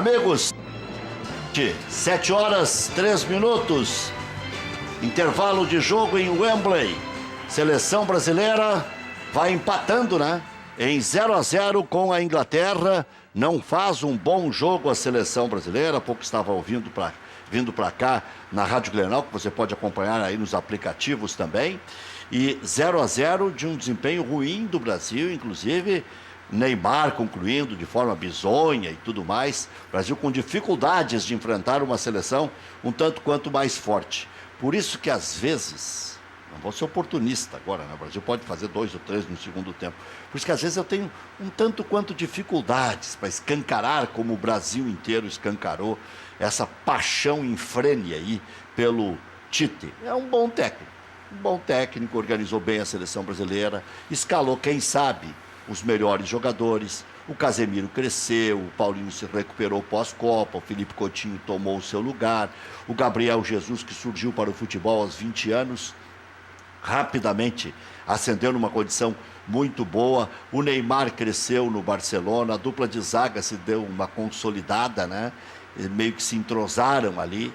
Amigos, 7 horas, 3 minutos, intervalo de jogo em Wembley. Seleção brasileira vai empatando, né? Em 0-0 com a Inglaterra. Não faz um bom jogo a seleção brasileira. Há pouco estava vindo para cá na Rádio Grenal, que você pode acompanhar aí nos aplicativos também. E 0-0 de um desempenho ruim do Brasil, inclusive Neymar concluindo de forma bizonha e tudo mais. O Brasil com dificuldades de enfrentar uma seleção um tanto quanto mais forte. Por isso que às vezes, não vou ser oportunista agora, né? O Brasil pode fazer 2 ou 3 no segundo tempo. Por isso que às vezes eu tenho um tanto quanto dificuldades para escancarar como o Brasil inteiro escancarou essa paixão infrene aí pelo Tite. É um bom técnico, organizou bem a seleção brasileira, escalou, quem sabe, os melhores jogadores. O Casemiro cresceu, o Paulinho se recuperou pós-Copa, o Felipe Coutinho tomou o seu lugar, o Gabriel Jesus, que surgiu para o futebol aos 20 anos, rapidamente ascendeu numa condição muito boa. O Neymar cresceu no Barcelona, a dupla de zaga se deu uma consolidada, né? Meio que se entrosaram ali,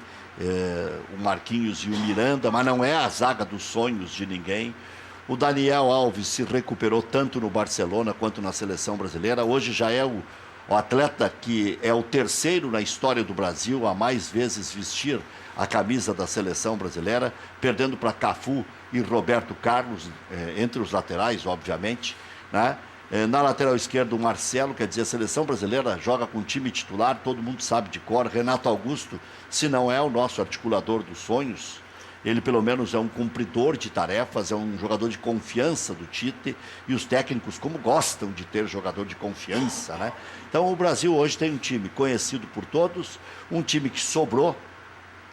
o Marquinhos e o Miranda, mas não é a zaga dos sonhos de ninguém. O Daniel Alves se recuperou tanto no Barcelona quanto na seleção brasileira. Hoje já é o atleta que é o terceiro na história do Brasil a mais vezes vestir a camisa da seleção brasileira, perdendo para Cafu e Roberto Carlos, entre os laterais, obviamente, né? Na lateral esquerda, o Marcelo, quer dizer, a seleção brasileira joga com time titular, todo mundo sabe de cor. Renato Augusto, se não é o nosso articulador dos sonhos, ele pelo menos é um cumpridor de tarefas, é um jogador de confiança do Tite, e os técnicos como gostam de ter jogador de confiança, né? Então o Brasil hoje tem um time conhecido por todos, um time que sobrou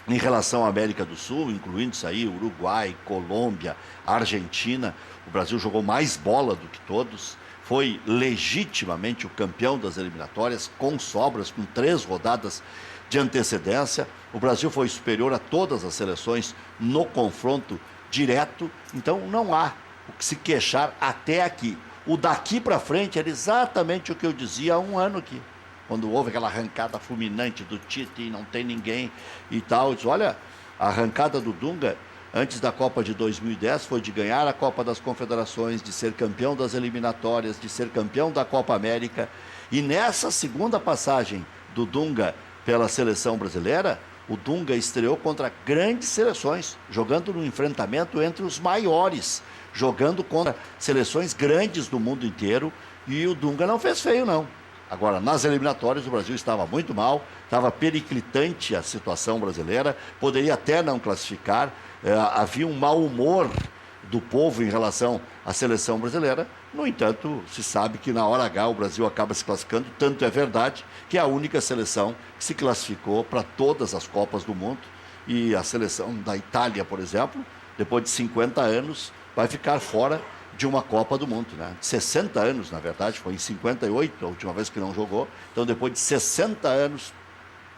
em relação à América do Sul, incluindo isso aí, Uruguai, Colômbia, Argentina. O Brasil jogou mais bola do que todos, foi legitimamente o campeão das eliminatórias, com sobras, com 3 rodadas de antecedência. O Brasil foi superior a todas as seleções no confronto direto, então não há o que se queixar até aqui. O daqui para frente era exatamente o que eu dizia há um ano aqui, quando houve aquela arrancada fulminante do Tite e não tem ninguém e tal. Eu disse, olha, a arrancada do Dunga antes da Copa de 2010 foi de ganhar a Copa das Confederações, de ser campeão das eliminatórias, de ser campeão da Copa América. E nessa segunda passagem do Dunga pela seleção brasileira, o Dunga estreou contra grandes seleções, jogando no enfrentamento entre os maiores, jogando contra seleções grandes do mundo inteiro, e o Dunga não fez feio, não. Agora, nas eliminatórias, o Brasil estava muito mal, estava periclitante a situação brasileira, poderia até não classificar, havia um mau humor do povo em relação à seleção brasileira. No entanto, se sabe que na hora H o Brasil acaba se classificando, tanto é verdade que é a única seleção que se classificou para todas as Copas do Mundo. E a seleção da Itália, por exemplo, depois de 50 anos, vai ficar fora de uma Copa do Mundo, né? 60 anos, na verdade, foi em 58 a última vez que não jogou. Então, depois de 60 anos,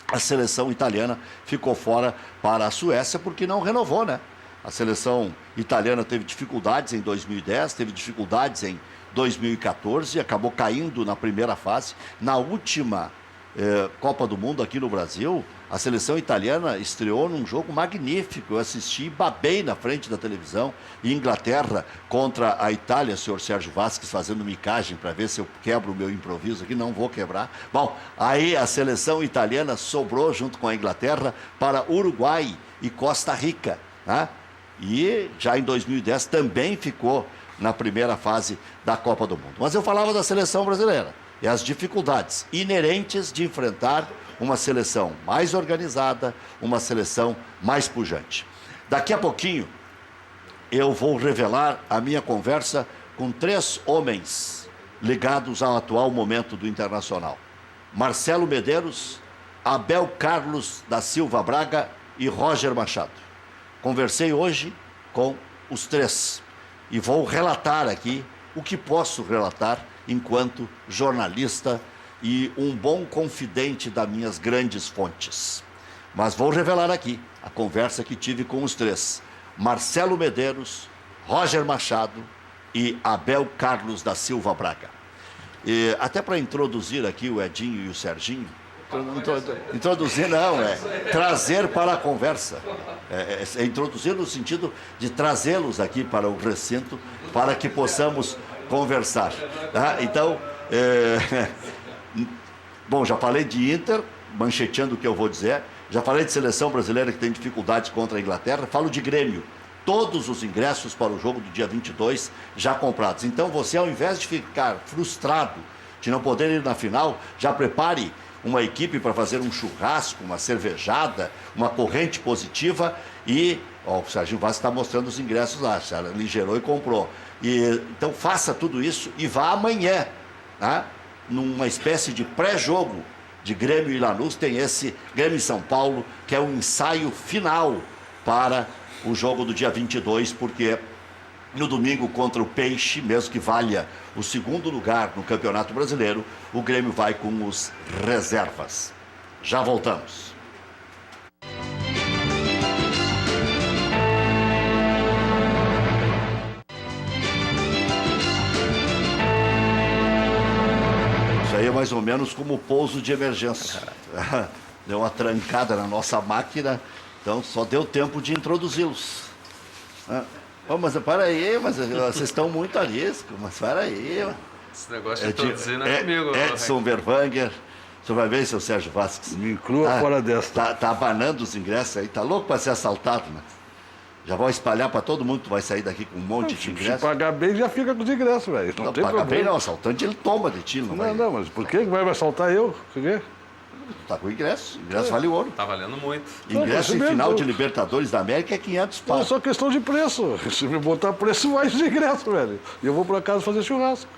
a seleção italiana ficou fora para a Suécia porque não renovou, né? A seleção italiana teve dificuldades em 2010, teve dificuldades em 2014 e acabou caindo na primeira fase. Na última Copa do Mundo aqui no Brasil, a seleção italiana estreou num jogo magnífico. Eu assisti e babei na frente da televisão. Inglaterra contra a Itália, senhor Sérgio Vasquez fazendo micagem para ver se eu quebro o meu improviso aqui. Não vou quebrar. Bom, aí a seleção italiana sobrou junto com a Inglaterra para Uruguai e Costa Rica, né? E já em 2010 também ficou na primeira fase da Copa do Mundo. Mas eu falava da seleção brasileira e as dificuldades inerentes de enfrentar uma seleção mais organizada, uma seleção mais pujante. Daqui a pouquinho eu vou revelar a minha conversa com 3 homens ligados ao atual momento do Internacional: Marcelo Medeiros, Abel Carlos da Silva Braga e Roger Machado. Conversei hoje com os 3 e vou relatar aqui o que posso relatar enquanto jornalista e um bom confidente das minhas grandes fontes. Mas vou revelar aqui a conversa que tive com os 3: Marcelo Medeiros, Roger Machado e Abel Carlos da Silva Braga. E até para introduzir aqui o Edinho e o Serginho, Introduzir não, é trazer para a conversa. É introduzir no sentido de trazê-los aqui para o recinto para que possamos conversar. Tá? Então, bom, já falei de Inter, mancheteando o que eu vou dizer. Já falei de seleção brasileira que tem dificuldades contra a Inglaterra. Falo de Grêmio. Todos os ingressos para o jogo do dia 22 já comprados. Então você, ao invés de ficar frustrado de não poder ir na final, já prepare uma equipe para fazer um churrasco, uma cervejada, uma corrente positiva e... Ó, o Serginho Vaz está mostrando os ingressos lá, ele gerou e comprou. Então faça tudo isso e vá amanhã, tá? Numa espécie de pré-jogo de Grêmio e Lanús, tem esse Grêmio e São Paulo, que é o ensaio final para o jogo do dia 22, porque no domingo contra o Peixe, mesmo que valha o segundo lugar no Campeonato Brasileiro, o Grêmio vai com os reservas. Já voltamos. Isso aí é mais ou menos como o pouso de emergência. Deu uma trancada na nossa máquina, então só deu tempo de introduzi-los. Oh, mas para aí, mas vocês estão muito a risco, mas para aí. Esse negócio de introduzir não é comigo. Edson Vervanger, o senhor vai ver, seu Sérgio Vasques. Me inclua fora desta. Tá abanando os ingressos aí, tá louco para ser assaltado, né? Já vão espalhar para todo mundo, tu vai sair daqui com um monte de ingressos. Se pagar bem, já fica com os ingressos, velho. Não tem pagar bem não, assaltante ele toma de ti, não vai. Não, mas por que vai assaltar eu? Por quê? Tá com ingresso, ingresso vale ouro. Tá valendo muito. Ingresso em final de Libertadores da América é 500 pau. É só questão de preço. Se me botar preço, vai de ingresso, velho. E eu vou pra casa fazer churrasco.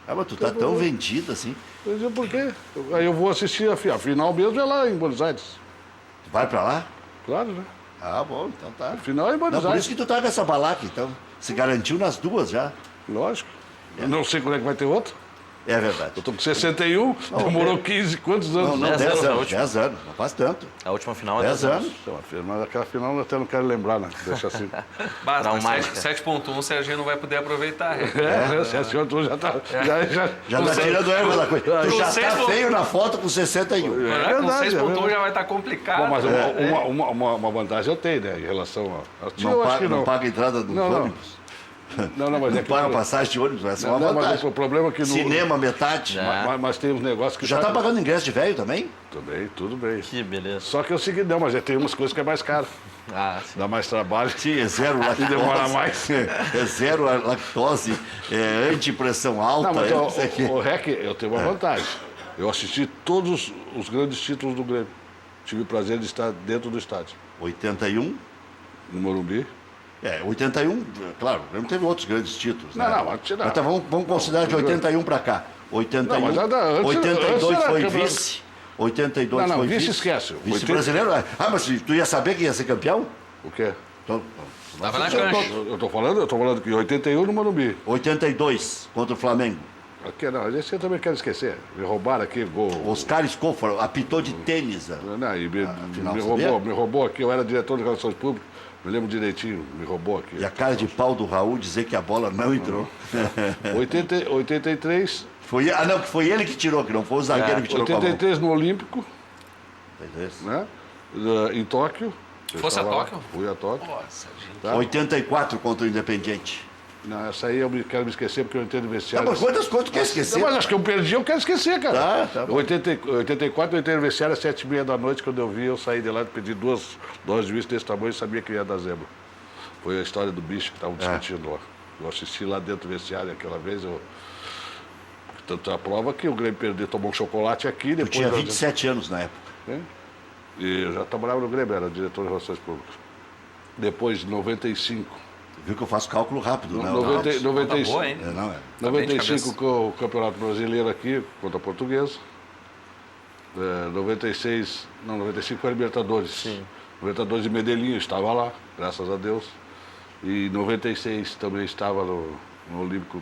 Mas tu tá tão vendido assim. Mas por quê? Aí eu vou assistir a final mesmo, é lá em Buenos Aires. Tu vai pra lá? Claro, né? Ah, bom, então tá. A final é em Buenos Não, por Aires. isso que tu tá com essa balaca, então. Se garantiu nas duas já. Lógico. Eu não sei quando é que vai ter outro. É verdade. Eu tô com 61, demorou 15, quantos anos? Não, 10 10 anos, a anos, última. 10 anos, não faz tanto. A última final é 10 anos. Então, mas aquela final eu até não quero lembrar, né? Deixa assim. Basta, Traumática. 7.1 o Serginho não vai poder aproveitar. Esse outro já tá. Já tá tirando erva da coisa. Tu já seis tá pontos. feio na foto com 61. Com verdade, 6.1 já vai estar complicado. Bom, mas uma vantagem eu tenho, né? Em relação a. Não paga a entrada do Não, não. ônibus. Não, mas Não é que. paga passagem de ônibus, essa é uma Não, mas vantagem. o problema é que no. Cinema, metade. Mas tem uns negócios que. Já tá pagando ingresso de velho também? Também, tudo bem. Que beleza. Só que é o seguinte, não, mas tem umas coisas que é mais caro. Ah, sim. Dá mais trabalho. Sim, é zero lactose. demora mais. É zero lactose, é antipressão alta. Não, mas não sei o quê. o REC, eu tenho uma vantagem. Eu assisti todos os grandes títulos do Grêmio. Tive o prazer de estar dentro do estádio. 81. No Morumbi. 81, claro, não teve outros grandes títulos. Né? Não, mas tirar. Então vamos considerar de 81 para cá. 81, Não, mas antes 82 era foi campeonato. vice. 82 Não, foi vice vice. esquece. Vice 80. brasileiro? Ah, mas tu ia saber que ia ser campeão? O quê? Então, Tava na cancha. Eu tô falando que 81 no Morumbi. 82 contra o Flamengo. Aqui, não, esse eu também quero esquecer. Me roubaram aqui, gol. Oscar Escofa apitou de tênis. Né? Não, e final, me roubou aqui, eu era diretor de Relações Públicas, me lembro direitinho, me roubou aqui. E a cara de pau do Raul dizer que a bola não entrou. 83, Não, que foi ele que tirou, que não foi o zagueiro que tirou com a mão. 83 no Olímpico, 83. né? Em Tóquio. Eu Fosse a estava lá, Tóquio? Fui a Tóquio. Nossa, gente. Tá. 84 contra o Independiente. Não, essa aí eu quero me esquecer porque eu entendo Tá, vestiário. mas quantas coisas tu quer esquecer? Não, mas acho que eu perdi, eu quero esquecer, cara. Tá bom. 84, eu entrei no vestiário às 7h30 da noite, quando eu vi, eu saí de lá e pedi duas doses de uísque desse tamanho e sabia que ia dar zebra. Foi a história do bicho que estavam discutindo lá. Eu assisti lá dentro do vestiário aquela vez, tanto a prova que o Grêmio perdeu, tomou um chocolate aqui, Tu depois... tinha 27 anos na época. Né? E eu já trabalhava no Grêmio, era diretor de Relações Públicas. Depois, 95. Viu que eu faço cálculo rápido, né? 95, Tá boa, hein? Não, é. 95 com o Campeonato Brasileiro aqui, contra a Portuguesa. 95 foi a Libertadores. Sim. Libertadores de Medellín, eu estava lá, graças a Deus. E 96 também estava no Olímpico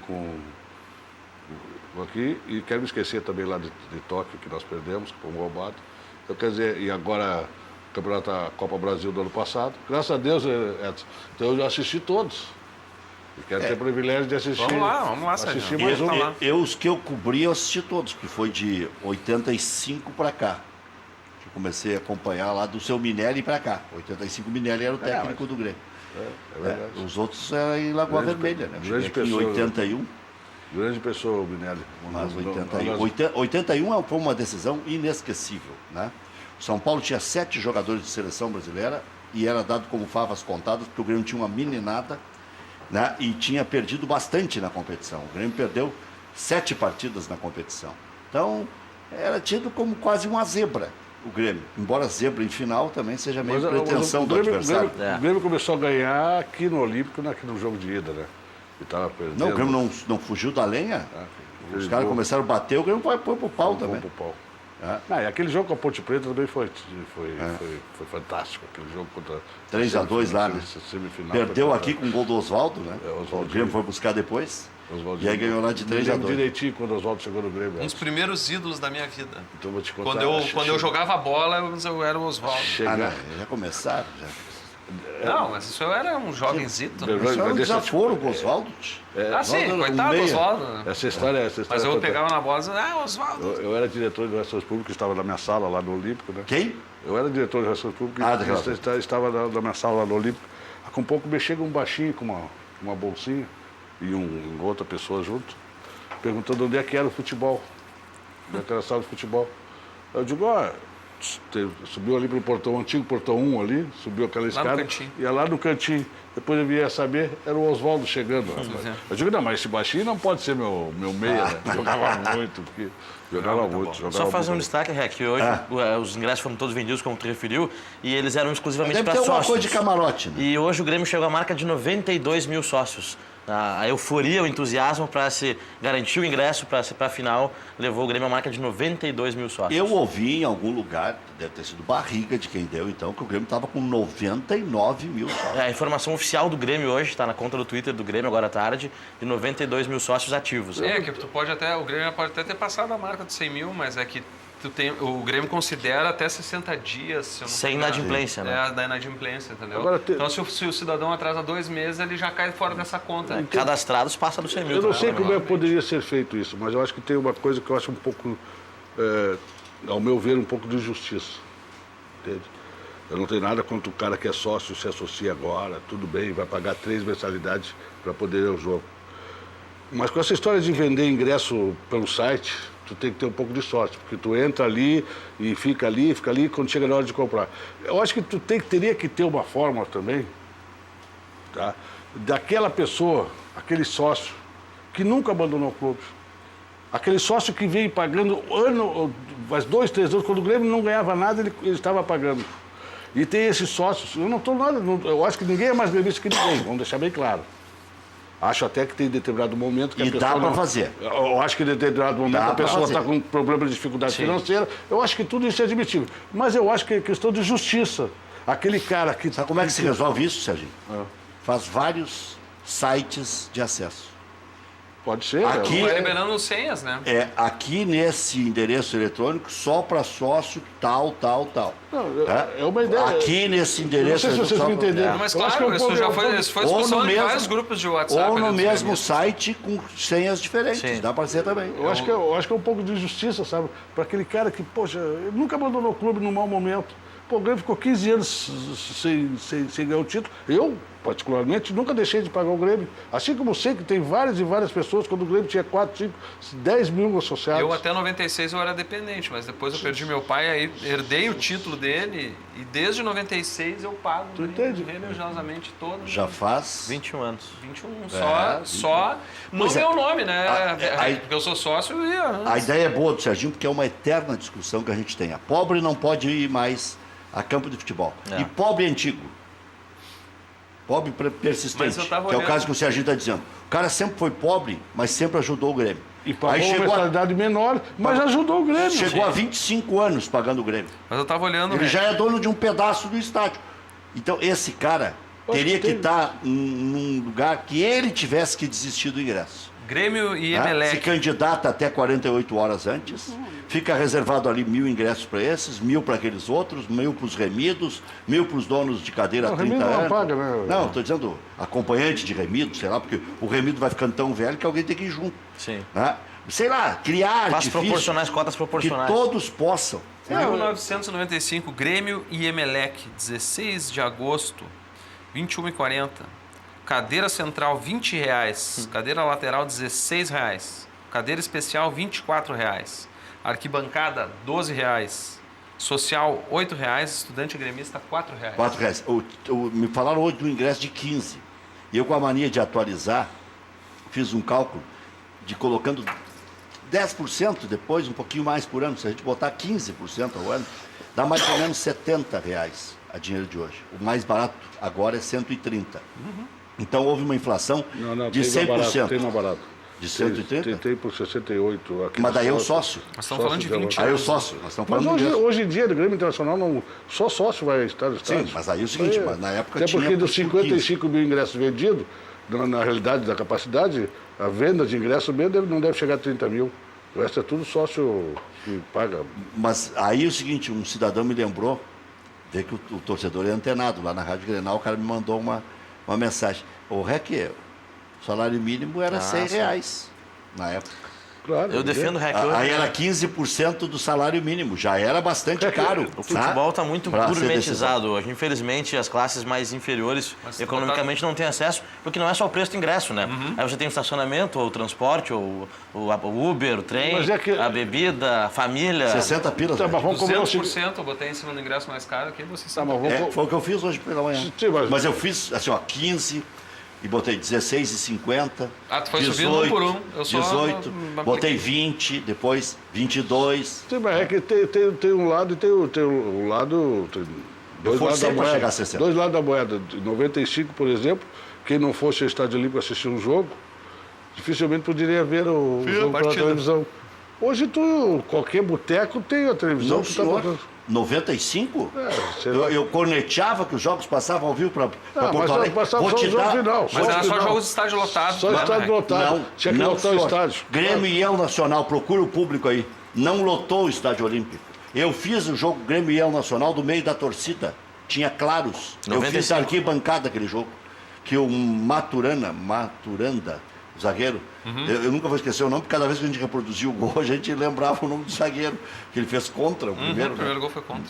aqui. E quero me esquecer também lá de Tóquio, que nós perdemos, que fomos roubados. Então, quer dizer, e agora o Campeonato da Copa Brasil do ano passado. Graças a Deus, Edson. Então eu já assisti todos. Eu quero ter o privilégio de assistir. Vamos lá, assistir Sérgio. mais um. Vamos lá. Os que eu cobri, eu assisti todos, que foi de 85 para cá. Eu comecei a acompanhar lá do seu Minelli para cá. 85 Minelli era o técnico do Grêmio. É verdade. Os outros eram em Lagoa Grande Vermelha, né? grande Cheguei aqui em pessoa, 81, Grande pessoa, o Minelli. mas Nós- 81 foi uma decisão inesquecível, né? O São Paulo tinha 7 jogadores de seleção brasileira e era dado como favas contadas, porque o Grêmio tinha uma meninada, né? E tinha perdido bastante na competição. O Grêmio perdeu 7 partidas na competição. Então, era tido como quase uma zebra, o Grêmio. Embora zebra em final também seja meio pretensão do adversário. O Grêmio começou a ganhar aqui no Olímpico, aqui no jogo de ida, né? E tava perdendo. Não, o Grêmio não fugiu da lenha. Os caras começaram a bater, o Grêmio foi pro pau também. Pro pau. É. E aquele jogo com a Ponte Preta também foi fantástico. Aquele jogo contra 3-2 lá, né? Semifinal. Perdeu aqui com o gol do Oswaldo, né? Oswaldinho. O Grêmio foi buscar depois. Oswaldinho. E aí ganhou lá de Me lembro 3-2. direitinho quando o Oswaldo chegou no Grêmio. Um dos primeiros ídolos da minha vida. Então vou te contar. Quando eu jogava bola, eu era o Oswaldo. Ah, não, já começaram. Já. Não, mas isso eu era um jovenzito. Eu- Isso é um deixa eu te- desaforo com o Oswaldo. Ah, sim, Não, coitado do meia. Oswaldo. né? Essa história é Mas eu fantástica. pegava na bola e dizia, Oswaldo. Eu era diretor de Relações Públicas, estava na minha sala lá no Olímpico, né? Quem? Eu era diretor de Relações Públicas Ah, de Relações. estava na minha sala lá no Olímpico. Com um pouco me chega um baixinho com uma bolsinha e outra pessoa junto, perguntando onde é que era o futebol. Onde é que era a sala de futebol. Eu digo, subiu ali pro portão, antigo portão 1 ali, subiu aquela escada. cantinho. Ia lá no cantinho. Depois eu via saber, era o Oswaldo chegando. rapaz. Eu digo, não, mas esse baixinho não pode ser meu meia, né? Jogava muito, porque jogava muito. Jogava Só fazer um muito. destaque, Ré, que hoje os ingressos foram todos vendidos, como tu referiu, e eles eram exclusivamente Deve para ter alguma sócios. coisa de camarote, né? E hoje o Grêmio chegou à marca de 92 mil sócios. A euforia, o entusiasmo para se garantir o ingresso para a final levou o Grêmio à marca de 92 mil sócios. Eu ouvi em algum lugar, deve ter sido barriga de quem deu, então, que o Grêmio estava com 99 mil sócios. A informação oficial do Grêmio hoje, está na conta do Twitter do Grêmio agora à tarde, de 92 mil sócios ativos. Que tu pode até, o Grêmio pode até ter passado a marca dos 100 mil, mas é que o Grêmio considera até 60 dias, se eu não Sem me engano. inadimplência, né? Da inadimplência, entendeu? Agora, Então, se o cidadão atrasa 2 meses, ele já cai fora dessa conta. Cadastrados passa dos 100 mil. Eu não tá? sei como poderia ser feito isso, mas eu acho que tem uma coisa que eu acho um pouco, ao meu ver, um pouco de injustiça. Entende? Eu não tenho nada contra o cara que é sócio, se associa agora, tudo bem, vai pagar 3 mensalidades para poder ir ao jogo. Mas com essa história de vender ingresso pelo site, tu tem que ter um pouco de sorte, porque tu entra ali e fica ali, quando chega na hora de comprar. Eu acho que tu teria que ter uma fórmula também, tá? Daquela pessoa, aquele sócio, que nunca abandonou o clube. Aquele sócio que veio pagando faz 2, 3 anos, quando o Grêmio não ganhava nada, ele estava pagando. E tem esses sócios, eu não estou nada, eu acho que ninguém é mais gremista que ninguém, vamos deixar bem claro. Acho até que tem determinado momento que a E pessoa dá para não- fazer. Eu acho que em determinado momento Dá a pra pessoa fazer. está com problema de dificuldade financeira. Eu acho que tudo isso é admitível. Mas eu acho que é questão de justiça. Aquele cara que... Sabe como é que se resolve isso, Serginho? Faz vários sites de acesso. Pode ser. Aqui- Vai liberando senhas, né? Aqui nesse endereço eletrônico, só para sócio, tal. Não, Tá? é uma ideia. Aqui nesse Não endereço sei se vocês só me pra- entenderam. Mas Eu acho que claro, é um isso pouco- já é um foi pouco- discussão em vários grupos de WhatsApp. Ou no ali dos mesmo gremistas. site com senhas diferentes. Sim. Dá para ser também. Eu acho que é um pouco de justiça, sabe? Para aquele cara que, poxa, nunca abandonou o clube num mau momento. Pô, o Grêmio ficou 15 anos sem ganhar o título. Eu, particularmente, nunca deixei de pagar o Grêmio. Assim como sei que tem várias e várias pessoas, quando o Grêmio tinha 4, 5, 10 mil associados. Eu até 96 eu era dependente, mas depois eu perdi meu pai, aí herdei o título dele e desde 96 eu pago Tu entende? religiosamente todo. Já faz. 21 anos. 21, É, só não Pois é. meu nome, né? Aí- Porque eu sou sócio e... A ideia é boa do Serginho, porque é uma eterna discussão que a gente tem. A pobre não pode ir mais a campo de futebol. É. E pobre antigo. Pobre persistente. Mas eu tava Que é o olhando- caso que o Serginho está dizendo. O cara sempre foi pobre, mas sempre ajudou o Grêmio. E pagou Aí uma chegou, mensalidade menor, mas ajudou o Grêmio. chegou a 25 anos pagando o Grêmio. Mas eu tava olhando... Ele já é dono de um pedaço do estádio. Então, esse cara teria que estar num lugar que ele tivesse que desistir do ingresso. Grêmio e Se Emelec. candidata até 48 horas antes, fica reservado ali 1.000 ingressos para esses, 1.000 para aqueles outros, 1.000 para os remidos, 1.000 para os donos de cadeira há Não, 30 remido não anos. paga, né? Não, estou dizendo acompanhante de remido, sei lá, porque o remido vai ficando tão velho que alguém tem que ir junto. Sim. Né? Sei lá, criar Faz artifício proporcionais, cotas que proporcionais. todos possam. 1995, Grêmio e Emelec, 16 de agosto, 21h40. Cadeira central, R$20. Cadeira lateral, R$16. Cadeira especial, R$24. Arquibancada, R$12. Social, R$8. Estudante gremista, R$4. R$4. Me falaram hoje do ingresso de 15. E eu, com a mania de atualizar, fiz um cálculo de colocando 10% depois, um pouquinho mais por ano. Se a gente botar 15% ao ano, dá mais ou menos R$70 a dinheiro de hoje. O mais barato agora é 130. Então houve uma inflação de tem 100%. mais barato, tem mais barato. De 130? Tem por 68. Aqui Mas daí é o sócio. Nós estamos falando de 20 Aí é o anos. sócio. Nós estamos Mas falando de hoje em dia, no Grêmio Internacional, não, só sócio vai estar no estádio. Sim, mas aí é o seguinte, mas na época até tinha porque dos por 55 mil ingressos vendidos, na realidade da capacidade, a venda de ingresso mesmo não deve chegar a 30 mil. O resto é tudo sócio que paga. Mas aí é o seguinte, um cidadão me lembrou, vê que o torcedor é antenado, lá na Rádio Grenal, o cara me mandou uma mensagem. O REC, o salário mínimo era R$100 na época. Claro. Eu defendo o REC hoje. Aí era 15% do salário mínimo, já era bastante caro. O futebol está muito Pra ser gourmetizado hoje. Infelizmente, as classes mais inferiores Mas economicamente não têm acesso, porque não é só o preço do ingresso, né? Aí você tem o estacionamento, ou o transporte, ou o Uber, o trem, Mas é que- a bebida, a família. 60 pilas. Tá, velho. mas vamos combinar o seguinte. 200% eu botei em cima do ingresso mais caro aqui, você Tá, sabe. mas vamos- Foi o que eu fiz hoje pela manhã. Sim, Mas eu fiz assim, ó, 15 e botei 16,50. Ah, tu foi subindo um por um. Eu só 18, apliquei. botei 20, depois 22. Sim, mas é que tem um lado e tem o lado. Tem dois lados forcei da pra moeda. chegar a 60. Dois lados da moeda. De 95, por exemplo, quem não fosse ao Estádio Olímpico assistir um jogo, dificilmente poderia ver o Viu a jogo pela partida. televisão. Hoje, qualquer boteco tem a televisão. Não, tu senhor. 95? sei lá. Eu corneteava que os jogos passavam ao vivo para mas Porto Alegre. passava Vou só te o jogo dar... final. Mas Só era o só final. jogos de estádio lotado. Só né, estádio Mac? lotado. Tinha que lotar o senhor. estádio. Grêmio e El Nacional, procura o público aí. Não lotou o Estádio Olímpico. Eu fiz o jogo Grêmio e El Nacional do meio da torcida. Tinha claros. Eu 95. fiz arquibancada aquele jogo. Que o Maturanda, o zagueiro, eu nunca vou esquecer o nome, porque cada vez que a gente reproduziu o gol, a gente lembrava o nome do zagueiro, que ele fez contra o primeiro. O primeiro gol foi contra.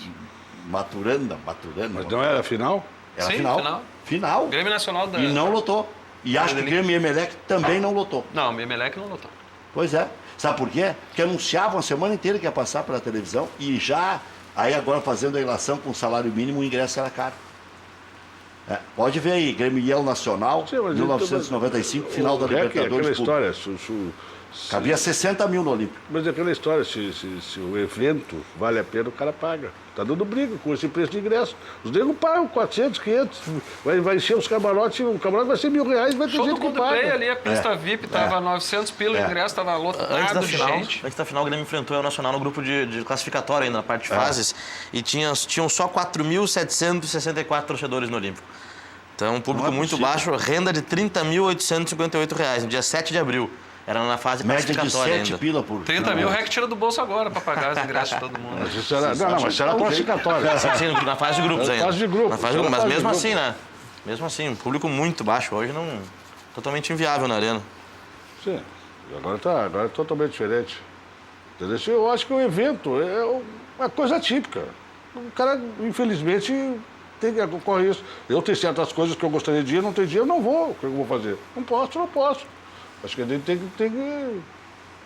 Maturanda. Mas não era a final? Era Sim, final. Final. Grêmio Nacional da... E não lotou. E acho que Grêmio e Emelec também não lotou. Não, o Emelec não lotou. Pois é. Sabe por quê? Porque anunciavam a semana inteira que ia passar pela televisão e já, aí agora fazendo a relação com o salário mínimo, o ingresso era caro. É, pode ver aí, Grêmio e El Nacional, Sim, mas 1995, final da Aquela Libertadores. história, Cabia 60 mil no Olímpico. mas é aquela história, se o evento vale a pena, o cara paga. Tá dando briga com esse preço de ingresso. Os negros pagam 400, 500, vai encher os camarotes, o camarote vai ser R$1.000, vai ter Show do gente que Coldplay paga. ali, a pista VIP tava 900 pila, o ingresso tava Antes da, lotado de final, gente. antes da final, o Grêmio enfrentou o Nacional no grupo de classificatório ainda, na parte de fases, e tinham só 4.764 torcedores no Olímpico. Então, um público Não é muito possível. baixo, renda de R$ 30.858, no dia 7 de abril. Era na fase Média de classificatória 7 ainda. pila por 30 mil, o REC tira do bolso agora pra pagar os ingressos de todo mundo. Mas isso era, não, mas será classificatório. Sim, na fase de grupos Na ainda. fase de grupos, Na fase de na grupos, mas fase de mesmo grupos. assim, né? Mesmo assim, um público muito baixo. Hoje não... Totalmente inviável na arena. Sim, agora é totalmente diferente. Entendeu? Eu acho que o evento é uma coisa típica. O cara, infelizmente, tem que ocorrer isso. Eu tenho certas coisas que eu gostaria de ir, não tenho dinheiro, não vou. O que eu vou fazer? Não posso. Acho que a gente tem que...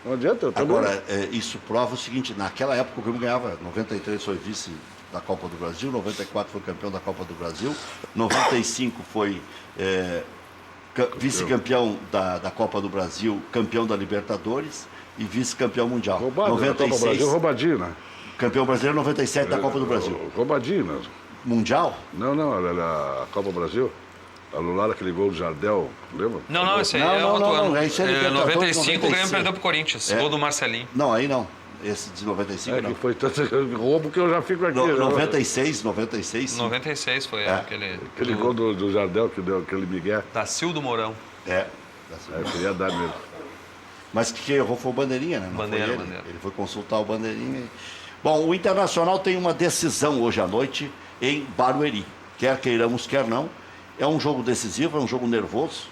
Não adianta. Eu também- Agora, isso prova o seguinte, naquela época o Grêmio ganhava, 93 foi vice da Copa do Brasil, 94 foi campeão da Copa do Brasil, 95 foi vice-campeão da Copa do Brasil, campeão da Libertadores e vice-campeão mundial. Roubado, 96, 96, Brasil, roubadinho, né? Campeão brasileiro 97 da Copa do Brasil. Roubadinho, né? Mundial? Não, a Copa do Brasil. Anularam aquele gol do Jardel, lembra? Não, esse aí Não, é não, outro não, ano. não, esse é Libertadores, 95 o Grêmio 96. perdeu pro Corinthians, gol do Marcelinho. Não, aí não. Esse de 95 não. Que foi tanto roubo que eu já fico aqui. No, né? 96, sim. 96 foi aquele Aquele gol do Jardel que deu aquele migué. Tacildo Mourão. É. Eu queria dar mesmo. Mas que errou foi o Bandeirinha, né? Não Bandeira, foi ele. Bandeira. Ele foi consultar o Bandeirinha. Bom, o Internacional tem uma decisão hoje à noite em Barueri. Quer queiramos, quer não. É um jogo decisivo, é um jogo nervoso.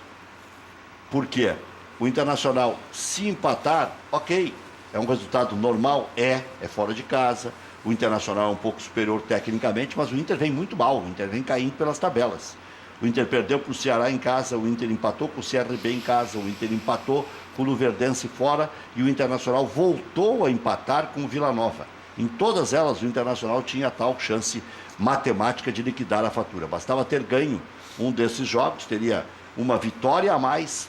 Por quê? O Internacional, se empatar, ok. É um resultado normal? É fora de casa. O Internacional é um pouco superior tecnicamente, mas o Inter vem muito mal. O Inter vem caindo pelas tabelas. O Inter perdeu para o Ceará em casa, o Inter empatou com o CRB em casa, o Inter empatou com o Luverdense fora e o Internacional voltou a empatar com o Vila Nova. Em todas elas, o Internacional tinha tal chance matemática de liquidar a fatura. Bastava ter ganho um desses jogos, teria uma vitória a mais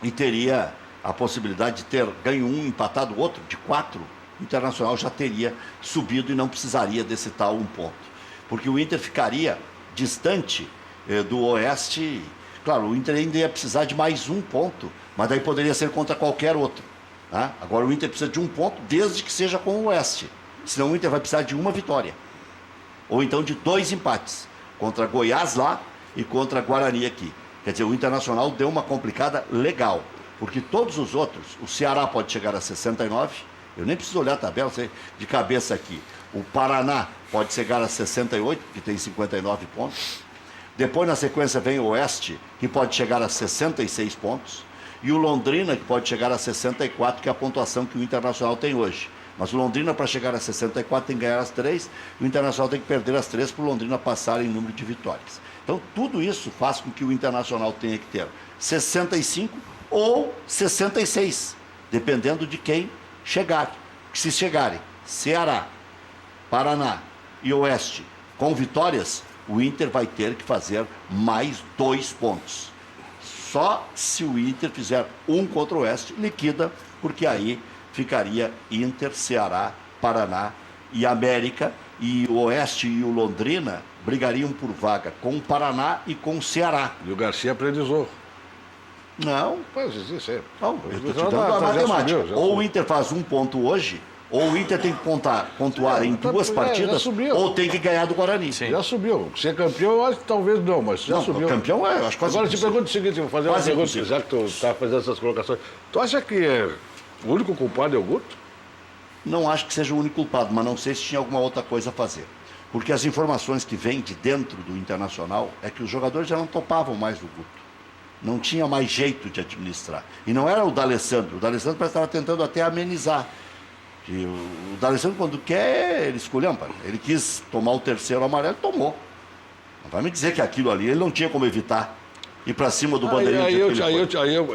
e teria a possibilidade de ter ganho um, empatado o outro, de 4. O Internacional já teria subido e não precisaria desse tal um ponto. Porque o Inter ficaria distante do Oeste. Claro, o Inter ainda ia precisar de mais um ponto, mas daí poderia ser contra qualquer outro. Tá? Agora o Inter precisa de um ponto, desde que seja com o Oeste. Senão o Inter vai precisar de uma vitória. Ou então de 2 empates. Contra Goiás lá e contra Guarani aqui. Quer dizer, o Internacional deu uma complicada legal. Porque todos os outros, o Ceará pode chegar a 69, eu nem preciso olhar a tabela, sei de cabeça aqui. O Paraná pode chegar a 68, que tem 59 pontos. Depois, na sequência, vem o Oeste, que pode chegar a 66 pontos. E o Londrina, que pode chegar a 64, que é a pontuação que o Internacional tem hoje. Mas o Londrina, para chegar a 64, tem que ganhar as 3. E o Internacional tem que perder as 3 para o Londrina passar em número de vitórias. Então, tudo isso faz com que o Internacional tenha que ter 65 ou 66, dependendo de quem chegar. Se chegarem Ceará, Paraná e Oeste com vitórias, o Inter vai ter que fazer mais 2 pontos. Só se o Inter fizer um contra o Oeste, liquida, porque aí ficaria Inter, Ceará, Paraná e América, e o Oeste e o Londrina brigariam por vaga com o Paraná e com o Ceará. E o Garcia predizou. Não, Pois isso é. não, eu estou te dando a matemática. Ou o Inter faz um ponto hoje, ou o Inter tem que pontuar em 2 partidas, ou tem que ganhar do Guarani. Sim. Já subiu. Ser campeão, eu acho que talvez não, mas já Não, subiu. campeão é, eu acho quase Agora, te impossível. pergunto o seguinte, vou fazer uma Quase pergunta, impossível. já que tu está fazendo essas colocações. Tu acha que o único culpado é o Guto? Não acho que seja o único culpado, mas não sei se tinha alguma outra coisa a fazer. Porque as informações que vêm de dentro do Internacional é que os jogadores já não topavam mais o Guto. Não tinha mais jeito de administrar. E não era o D'Alessandro. O D'Alessandro parece que estava tentando até amenizar. E o D'Alessandro, quando quer, ele esculhamba. Ele quis tomar o 3º amarelo, tomou. Não vai me dizer que aquilo ali ele não tinha como evitar. Ir para cima do bandeirinho.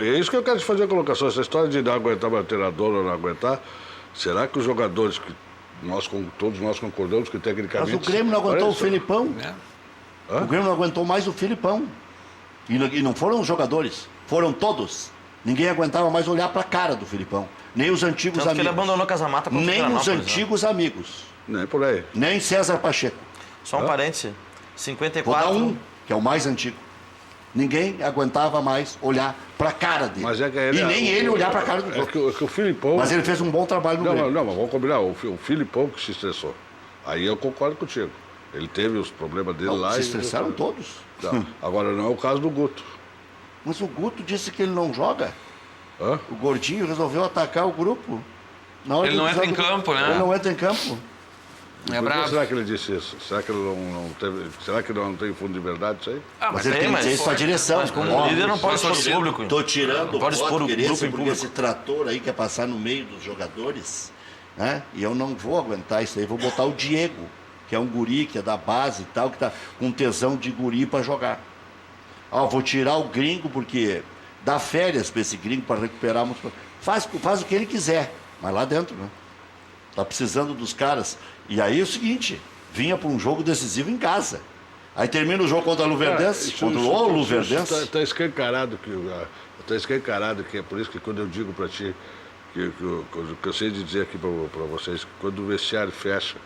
É isso que eu quero te fazer a colocação. Essa história de não aguentar o treinador ou não aguentar, será que os jogadores que todos nós concordamos que tecnicamente... Mas o Grêmio não aguentou o Parece- Felipão. É. O Grêmio não aguentou mais o Filipão. E não foram os jogadores, foram todos. Ninguém aguentava mais olhar para a cara do Filipão. Nem os antigos Tanto que ele amigos. abandonou Casamata para Nem os antigos amigos. Nem por aí. Nem César Pacheco. Só um parêntese. Vou 54. dar um, que é o mais antigo. Ninguém aguentava mais olhar para a cara dele. Mas é que ele- e nem ele olhar para a cara do É outro. que o Filipão... Mas ele fez um bom trabalho no Não, Grêmio. mas vamos combinar. O Filipão que se estressou. Aí eu concordo contigo. Ele teve os problemas dele Não, lá se e... estressaram todos. Não. Agora não é o caso do Guto. Mas o Guto disse que ele não joga. Hã? O Gordinho resolveu atacar o grupo. Na hora Ele que não entra precisava em campo, né? Ele não entra em campo. É Por que bravo. será que ele disse isso? Será que ele não teve... Será que não tem fundo de verdade isso aí? Ah, Mas ele tem que mas dizer isso para a direção. Mas como Ó, líder não pode só expor o público. Estou tirando Não pode expor o querência grupo em porque público. esse trator aí quer passar no meio dos jogadores, né? E eu não vou aguentar isso aí. Vou botar o Diego, que é um guri, que é da base e tal, que tá com tesão de guri para jogar. Ó, vou tirar o gringo porque dá férias para esse gringo para recuperar a musculatura. Faz o que ele quiser, mas lá dentro, né? Tá precisando dos caras. E aí é o seguinte, vinha para um jogo decisivo em casa. Aí termina o jogo contra a Luverdense, contra o Luverdense. Está escancarado que é por isso que quando eu digo para ti, que eu cansei de dizer aqui para vocês, que quando o vestiário fecha,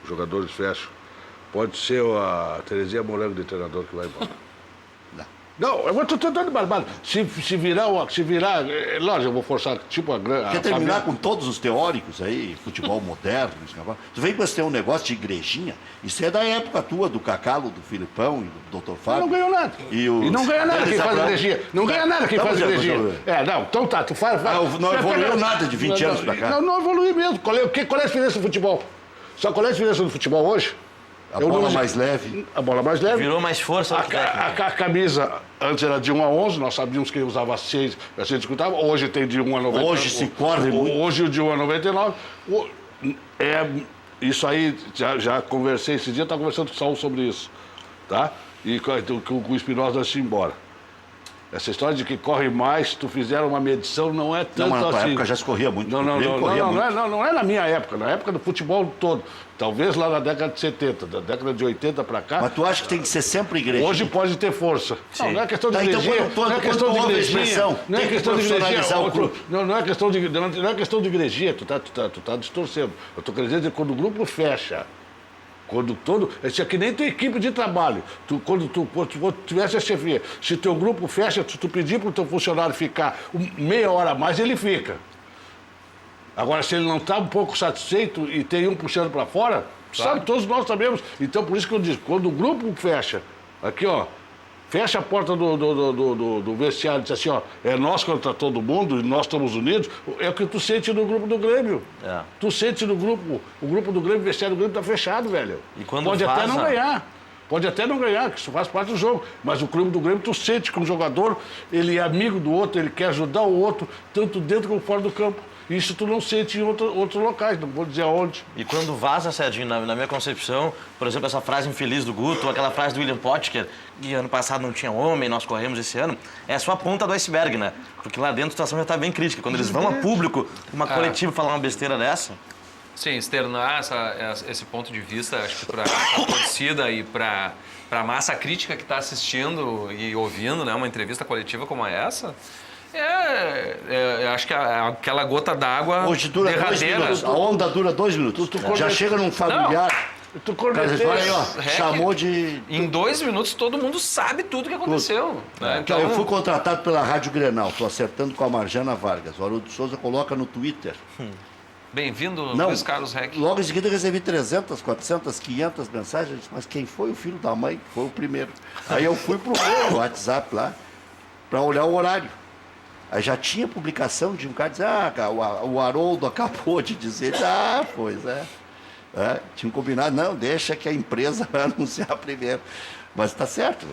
os jogadores fecham, pode ser a Terezinha Morango de treinador que vai embora. Não, eu tô tentando barbado. Se virar, lógico, eu vou forçar, tipo a Quer terminar com todos os teóricos aí, futebol moderno, tu vem com esse teu negócio de igrejinha, isso é da época tua, do Cacalo, do Filipão e do Dr. Fábio. Não ganhou nada. E não ganha nada quem faz igrejinha. Não ganha nada quem faz igrejinha. Não, então tá, tu faz. Não evoluiu nada de 20 anos pra cá. Não evoluiu mesmo. Qual é a diferença do futebol? Só qual é a diferença do futebol hoje? A bola mais leve. A bola mais leve. Virou mais força. A camisa antes era de 1 a 11, nós sabíamos que usava 6, a gente escutava. Hoje tem de 1 a 99. Hoje se corre muito. Hoje o de 1 a 99. Isso aí, já conversei esse dia, estava conversando com o Saul sobre isso. Tá? E com o Espinosa antes de ir embora. Essa história de que corre mais, se tu fizer uma medição, não é tanto mas na tua assim. época já se corria muito. Não é na minha época, na época do futebol todo. Talvez lá na década de 70, da década de 80 para cá. Mas tu acha que tem que ser sempre igreja? Hoje pode ter força. Sim. Não é questão de Então, igrejinha. Não é questão de igrejinha. Não é questão de igrejinha. Não é questão de igrejinha. Tu tá distorcendo. Eu tô querendo dizer, quando o grupo fecha, quando todo. Isso é que nem tua equipe de trabalho. Quando tu tivesse a chefia, se teu grupo fecha, se tu pedir para o teu funcionário ficar meia hora a mais, ele fica. Agora, se ele não está um pouco satisfeito e tem um puxando para fora, claro. sabe, todos nós sabemos. Então, por isso que eu disse, quando o grupo fecha, aqui, ó, fecha a porta do vestiário e diz assim, ó, é nós contra todo mundo e nós estamos unidos, é o que tu sente no grupo do Grêmio. É. Tu sente no grupo, o grupo do Grêmio, o vestiário do Grêmio está fechado, velho. E quando Pode vaza... até não ganhar. Pode até não ganhar, que isso faz parte do jogo. Mas o clube do Grêmio, tu sente que um jogador, ele é amigo do outro, ele quer ajudar o outro, tanto dentro como fora do campo. Isso tu não sente em outros locais, não vou dizer aonde. E quando vaza, Serginho, na minha concepção, por exemplo, essa frase infeliz do Guto, ou aquela frase do William Potker, que ano passado não tinha homem, nós corremos esse ano, é só a ponta do iceberg, né? Porque lá dentro a situação já está bem crítica. Quando eles vão a público, uma coletiva falar uma besteira dessa... Sim, externar esse ponto de vista, acho que para a torcida e para a massa crítica que está assistindo e ouvindo, né, uma entrevista coletiva como essa, acho que aquela gota d'água hoje dura 2 minutos, a onda dura 2 minutos. Já chega num familiar... Tu aí, ó, chamou de... Em 2 minutos todo mundo sabe tudo o que aconteceu. Né? Então, eu fui contratado pela Rádio Grenal, estou acertando com a Marjana Vargas. O Haroldo Souza coloca no Twitter. Bem-vindo, Luiz Carlos Reck. Logo em seguida eu recebi 300, 400, 500 mensagens. Eu disse, mas quem foi o filho da mãe? Foi o primeiro. Aí eu fui pro meu WhatsApp lá, para olhar o horário. Aí já tinha publicação de um cara dizendo, o Haroldo acabou de dizer. Pois é. Tinha combinado, não, deixa que a empresa vai anunciar primeiro. Mas está certo,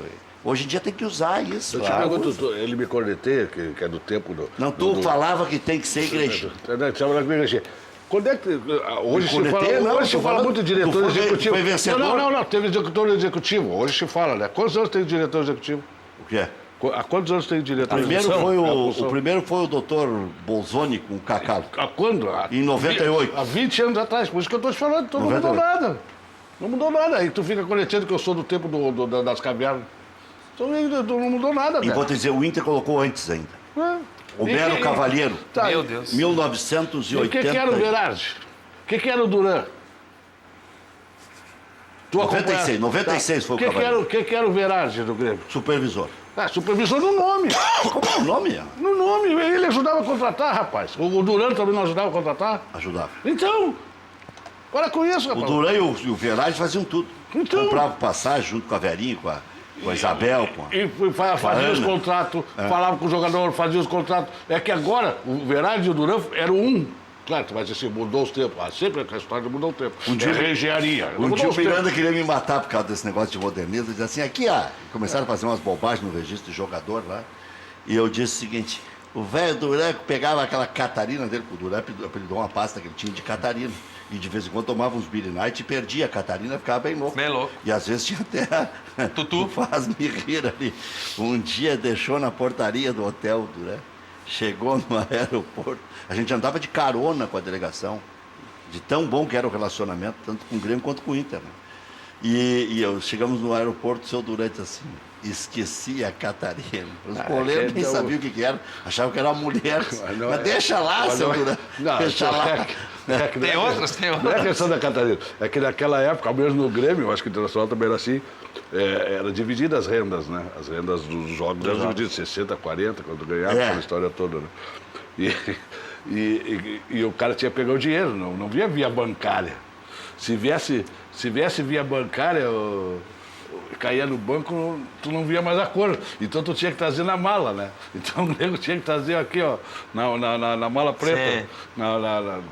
hoje em dia tem que usar isso. Eu te pergunto, ele me corneteia, que é do tempo do... Não, tu falava que tem que ser igreja. Quando é que... Hoje se fala muito de diretor executivo. Foi vencedor? Não, teve diretor executivo. Hoje se fala, né? Quantos anos tem diretor executivo? O que é? Há quantos anos tem diretor executivo? O primeiro foi o doutor Bolzoni com o Cacalo. Há quando? Em 98. Há 20 anos atrás. Por isso que eu estou te falando, não mudou nada. Não mudou nada. Aí tu fica coletando que eu sou do tempo das cavernas. Então não mudou nada, velho. E vou te dizer, o Inter colocou antes ainda. Romero Cavalheiro. Tá. Meu Deus. 1980. E o que era o Berardi? O que era o Duran? 96 foi o Cavalheiro. O que era o Berardi do Grêmio? Supervisor. Supervisor no nome. Como é o nome? No nome. Ele ajudava a contratar, rapaz. O Duran também não ajudava a contratar? Ajudava. Então, para com isso, rapaz. O Duran e o Verardi faziam tudo. Então. Comprava passagem junto com a Verinha, com a Isabel. E fazia os contratos, falava com o jogador, fazia os contratos. É que agora, o Verardi e o Duran eram um. Claro, mas assim, mudou os tempos. Sempre a história mudou o tempo. Um dia, reengenharia. Um dia o Miranda queria me matar por causa desse negócio de modernismo. Ele dizia assim, aqui, começaram a fazer umas bobagens no registro de jogador lá. E eu disse o seguinte, o velho Duran pegava aquela Catarina dele, o Duran apelidou uma pasta que ele tinha de Catarina. E de vez em quando tomava uns Billy Night e perdia. A Catarina ficava bem louca. Bem louco. E às vezes tinha até... Tutu. Faz-me rir ali. Um dia deixou na portaria do hotel, Duran. Chegou no aeroporto, a gente andava de carona com a delegação, de tão bom que era o relacionamento, tanto com o Grêmio quanto com o Inter. Né? E chegamos no aeroporto, o seu Durante assim, esqueci a Catarina. Os goleiros nem sabiam o que era, achavam que era uma mulher. Mas deixa lá, seu Durante. Deixa lá. É que não é Tem outros, tem outros. Não é questão da Catarina. É que naquela época, mesmo no Grêmio, eu acho que o Internacional também era assim, era dividida as rendas, né? As rendas dos jogos eram divididas 60, 40, quando ganhava, aquela história toda, né? E o cara tinha que pegar o dinheiro, não via via bancária. Se viesse via bancária, caía no banco, tu não via mais a cor. Então tu tinha que trazer na mala, né? Então o nego tinha que trazer aqui, ó, na mala preta.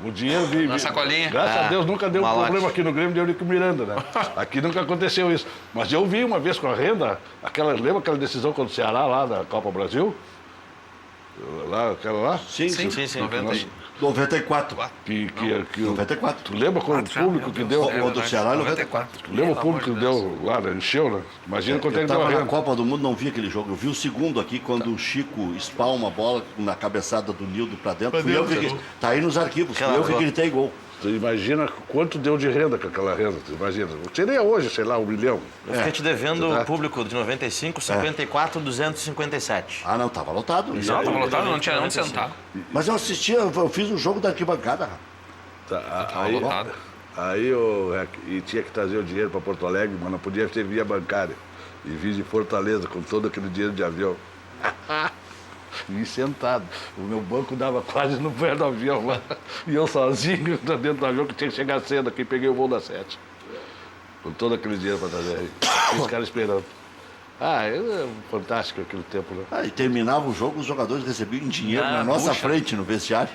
O dinheiro Na sacolinha. Graças a Deus nunca deu malote. problema aqui no Grêmio de Eurico Miranda, né? Aqui nunca aconteceu isso. Mas eu vi uma vez com a renda, lembra aquela decisão contra o Ceará lá da Copa Brasil? Aquela lá? Sim. 94. Que 94. Tu lembra com o público que deu? O do Ceará é 94. Tu lembra o público que deu lá, né? Encheu, né? Imagina quanto é Eu que deu a estava na renda. Copa do Mundo, não vi aquele jogo. Eu vi o segundo aqui, quando o Chico espalma a bola na cabeçada do Nildo pra dentro. Fui eu que... Tá aí nos arquivos. Fui eu que gritei gol. Tu imagina quanto deu de renda com aquela renda. Tu imagina. Seria hoje, sei lá, 1 milhão. Eu fiquei te devendo o público de 95, 54, 257. Ah, não, tava lotado. Não, tava lotado, não tinha onde sentar. Mas eu assistia, eu fiz um jogo da arquibancada. Tava lotado. Aí e tinha que trazer o dinheiro para Porto Alegre, mas não podia ter via bancária. E vim de Fortaleza com todo aquele dinheiro de avião. E sentado. O meu banco dava quase no pé do avião lá. E eu sozinho dentro do avião, que tinha que chegar cedo aqui, peguei o voo da 7. Com todo aquele dinheiro para trazer aí. E os caras esperando. É fantástico aquele tempo, né? E terminava o jogo, os jogadores recebiam dinheiro na nossa frente, no vestiário.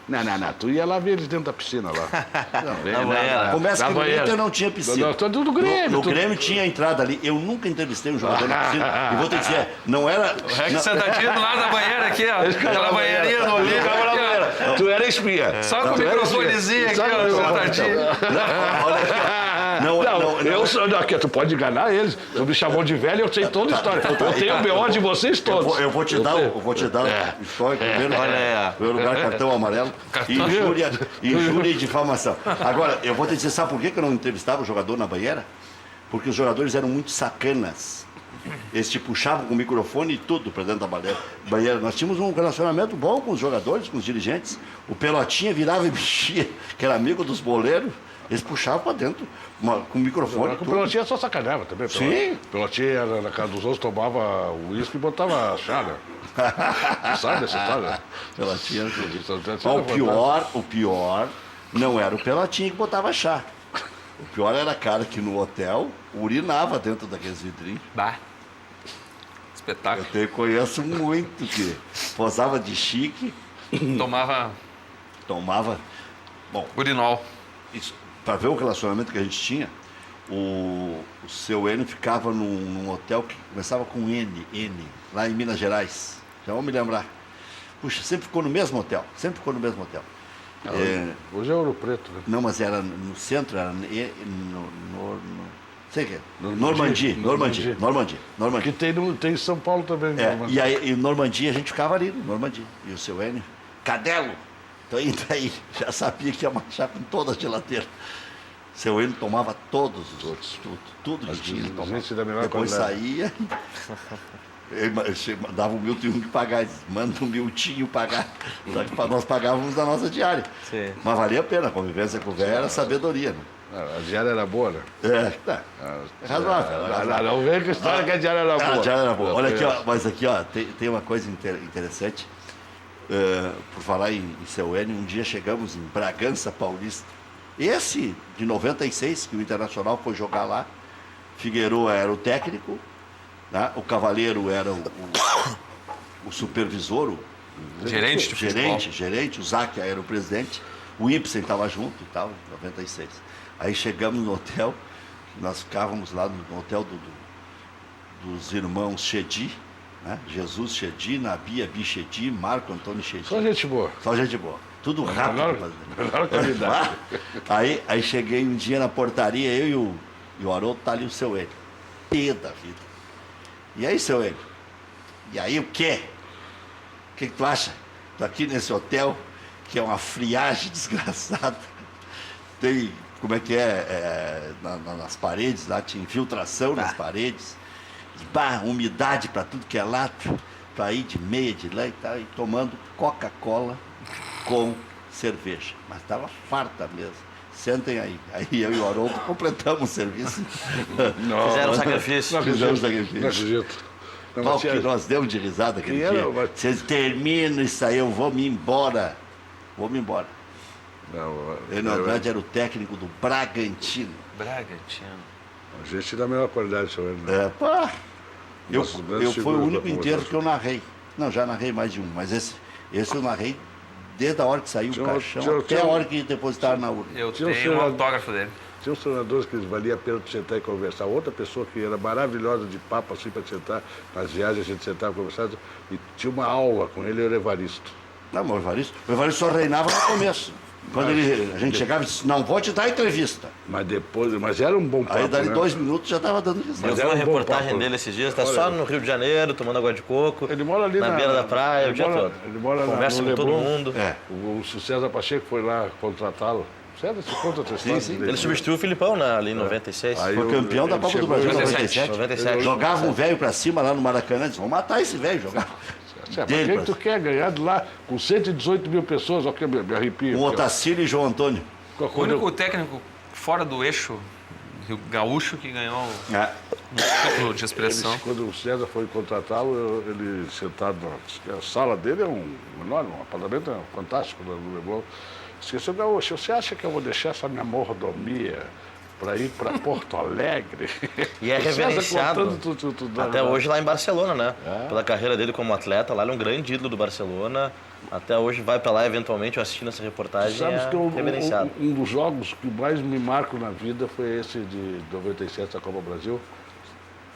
Não. Tu ia lá ver eles dentro da piscina lá. Começa que no Inter não tinha piscina. Tudo do Grêmio. No Grêmio tinha entrada ali. Eu nunca entrevistei um jogador na piscina. E vou ter que dizer, não era... O Rex sentadinho do lado da banheira aqui, ó. Aquela banheirinha no Olímpio. Tu era espia. Só com o microfonezinho aqui, ó, sentadinho. Olha aqui, ó. Eu sou daqui, tu pode enganar eles. Tu me chamou de velho, eu sei toda a história. Eu tenho o B.O. de vocês todos. Eu vou te dar o histórico primeiro. Primeiro lugar, cartão amarelo. Injúria e difamação. Agora, eu vou te dizer, sabe por que eu não entrevistava o jogador na banheira? Porque os jogadores eram muito sacanas. Eles te puxavam com o microfone e tudo pra dentro da banheira. Nós tínhamos um relacionamento bom com os jogadores, com os dirigentes. O Pelotinha virava e mexia, que era amigo dos boleiros. Eles puxavam pra dentro, com o microfone. O Pelotinha só sacaneava também. Sim. Pelotinha, na casa dos outros, tomava uísque e botava chá, né? Sabe dessa história? Pelotinha. O pior não era o Pelotinha que botava chá. O pior era a cara que no hotel urinava dentro daqueles vidrinhos. Bah. Espetáculo. Eu conheço muito que posava de chique, tomava. Bom, Urinol. para ver o relacionamento que a gente tinha, o seu Enio ficava num hotel que começava com N, lá em Minas Gerais. Já vou me lembrar. Puxa, sempre ficou no mesmo hotel. Hoje é Ouro Preto, né? Não, mas era no centro, era sei o que. Normandia. Que tem em São Paulo também. E aí, em Normandia, a gente ficava ali, no Normandia. E o seu Enio, Cadelo, tô indo aí. Já sabia que ia marchar com toda a geladeira. Seu Enio tomava todos os outros, tudo que tinha. Ele tomava. Depois saía, dava o Milton de pagar, manda o Miltinho pagar. Só que nós pagávamos da nossa diária. Sim. Mas valia a pena, a convivência com o velho era sabedoria, né? A diária era boa, né? É razoável. Não vem com a história que a diária era boa. A diária era boa. Olha aqui, ó, mas aqui, ó, tem uma coisa interessante. Por falar em seu Enio, um dia chegamos em Bragança Paulista. Esse de 96, que o Internacional foi jogar lá. Figueiredo era o técnico, né? O Cavaleiro era o supervisor, o Gerente de futebol. gerente, o Záquia era o presidente, o Ibsen estava junto e tal, em 96. Aí chegamos no hotel, nós ficávamos lá no hotel dos irmãos Chedi, né? Jesus Chedi, Nabi Chedi, Marco Antônio Chedi. Só gente boa. Tudo rápido. Menor qualidade. Aí cheguei um dia na portaria, eu e o Haroldo, tá ali o seu Enio. Pé da vida. E aí, seu Enio? E aí o quê? O que tu acha? Tô aqui nesse hotel, que é uma friagem desgraçada. Tem, como é que nas paredes lá, tinha infiltração nas paredes. Umidade para tudo que é lado. Para ir de meia, de lá e tal, e tomando Coca-Cola com cerveja, mas estava farta a mesa. Sentem aí. Aí eu e o Haroldo completamos o serviço. Fizeram um sacrifício. Fizemos Não sacrifício. acredito. Não, Qual mas que tinha- nós demos de risada aquele E era, dia? mas- Vocês terminam isso aí, eu vou me embora. Vou-me embora. Ele, na verdade, era o técnico do Bragantino. Bragantino. A gente da melhor qualidade, senhor. Né? Pá! Eu Nossa, grande foi o figura único da inteiro conversa. que eu narrei. Não, já narrei mais de um, mas esse eu narrei desde a hora que saiu o Tinha- caixão tinha- até a tinha- hora que depositaram na urna. Eu Tinha um tenho um senhor- autógrafo dele. Tinha uns treinadores que valia a pena tu sentar e conversar. Outra pessoa que era maravilhosa de papo, assim, para sentar. Nas viagens a gente sentava e conversava. E tinha uma aula com ele, era o Evaristo. Não, mas o Evaristo só reinava no começo. Quando a gente chegava e disse, não vou te dar entrevista. Mas era um bom papo, Aí dali né? 2 minutos já estava dando risada. Eu vi era uma um bom reportagem papo. dele esses dias, tá Olha, só no Rio de Janeiro, tomando água de coco, Ele mora ali na beira da praia, o ele dia mora- todo. Ele mora Conversa no com todo Leblon. mundo. É. O César Pacheco foi lá contratá-lo. César, se conta a tua história sim. dele. Ele substituiu o Filipão ali em 96. Aí Foi campeão da ele Copa do chegou- Brasil em 97. 97. Jogava um velho pra cima lá no Maracanã, disse, vamos matar esse velho, jogava. Mas Dele, quem que tu quer ganhar de lá com 118 mil pessoas? Olha que me arrepio. Com Otacílio e João Antônio. O único técnico fora do eixo Rio Gaúcho que ganhou É. o título de expressão. Quando o César foi contratá-lo, ele sentado na sala dele, é um enorme, um apartamento fantástico no Leblon. Esqueceu, Gaúcho, você acha que eu vou deixar essa minha mordomia para ir para Porto Alegre? E é O César reverenciado contando tudo, até hoje lá em Barcelona, né? É. Pela carreira dele como atleta, lá ele é um grande ídolo do Barcelona. Até hoje vai pra lá, eventualmente, eu assistindo essa reportagem, Sabes é que reverenciado. um dos jogos que mais me marcam na vida foi esse de 97 da Copa Brasil.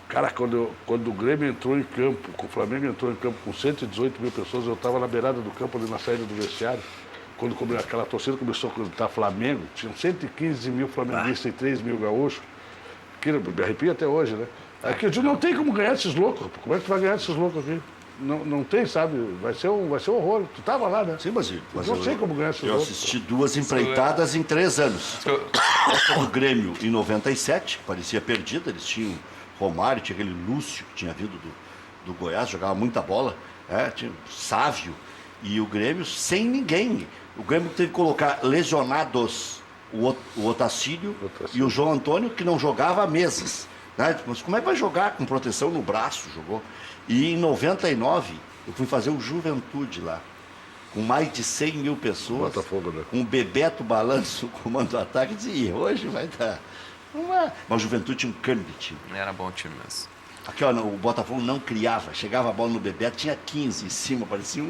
Cara, quando o Grêmio entrou em campo, o Flamengo entrou em campo com 118 mil pessoas, eu estava na beirada do campo, ali na saída do vestiário. Quando aquela torcida começou a cantar Flamengo, tinham 115 mil flamenguistas e 3 mil gaúchos. Aquilo me arrepia até hoje, né? Aqui eu digo, não tem como ganhar desses loucos. Como é que tu vai ganhar desses loucos aqui? Não tem, sabe? Vai ser um horror. Tu estava lá, né? Sim, mas não sei como ganhar esses eu loucos. assisti 2 empreitadas em 3 anos. O Grêmio em 97, que parecia perdido, eles tinham Romário, tinha aquele Lúcio que tinha vindo do Goiás, jogava muita bola, tinha o Sávio, e o Grêmio sem ninguém. O Grêmio teve que colocar lesionados o Otacílio e o João Antônio, que não jogava há meses. Né? Mas como é que vai jogar com proteção no braço? Jogou. E em 99, eu fui fazer o Juventude lá, com mais de 100 mil pessoas, Botafogo, né? com o Bebeto Balanço, comando do ataque, e dizia, hoje vai dar. Mas o Juventude tinha um cano de time. Era bom time mesmo. Aqui, ó, o Botafogo não criava, chegava a bola no Bebeto, tinha 15 em cima, parecia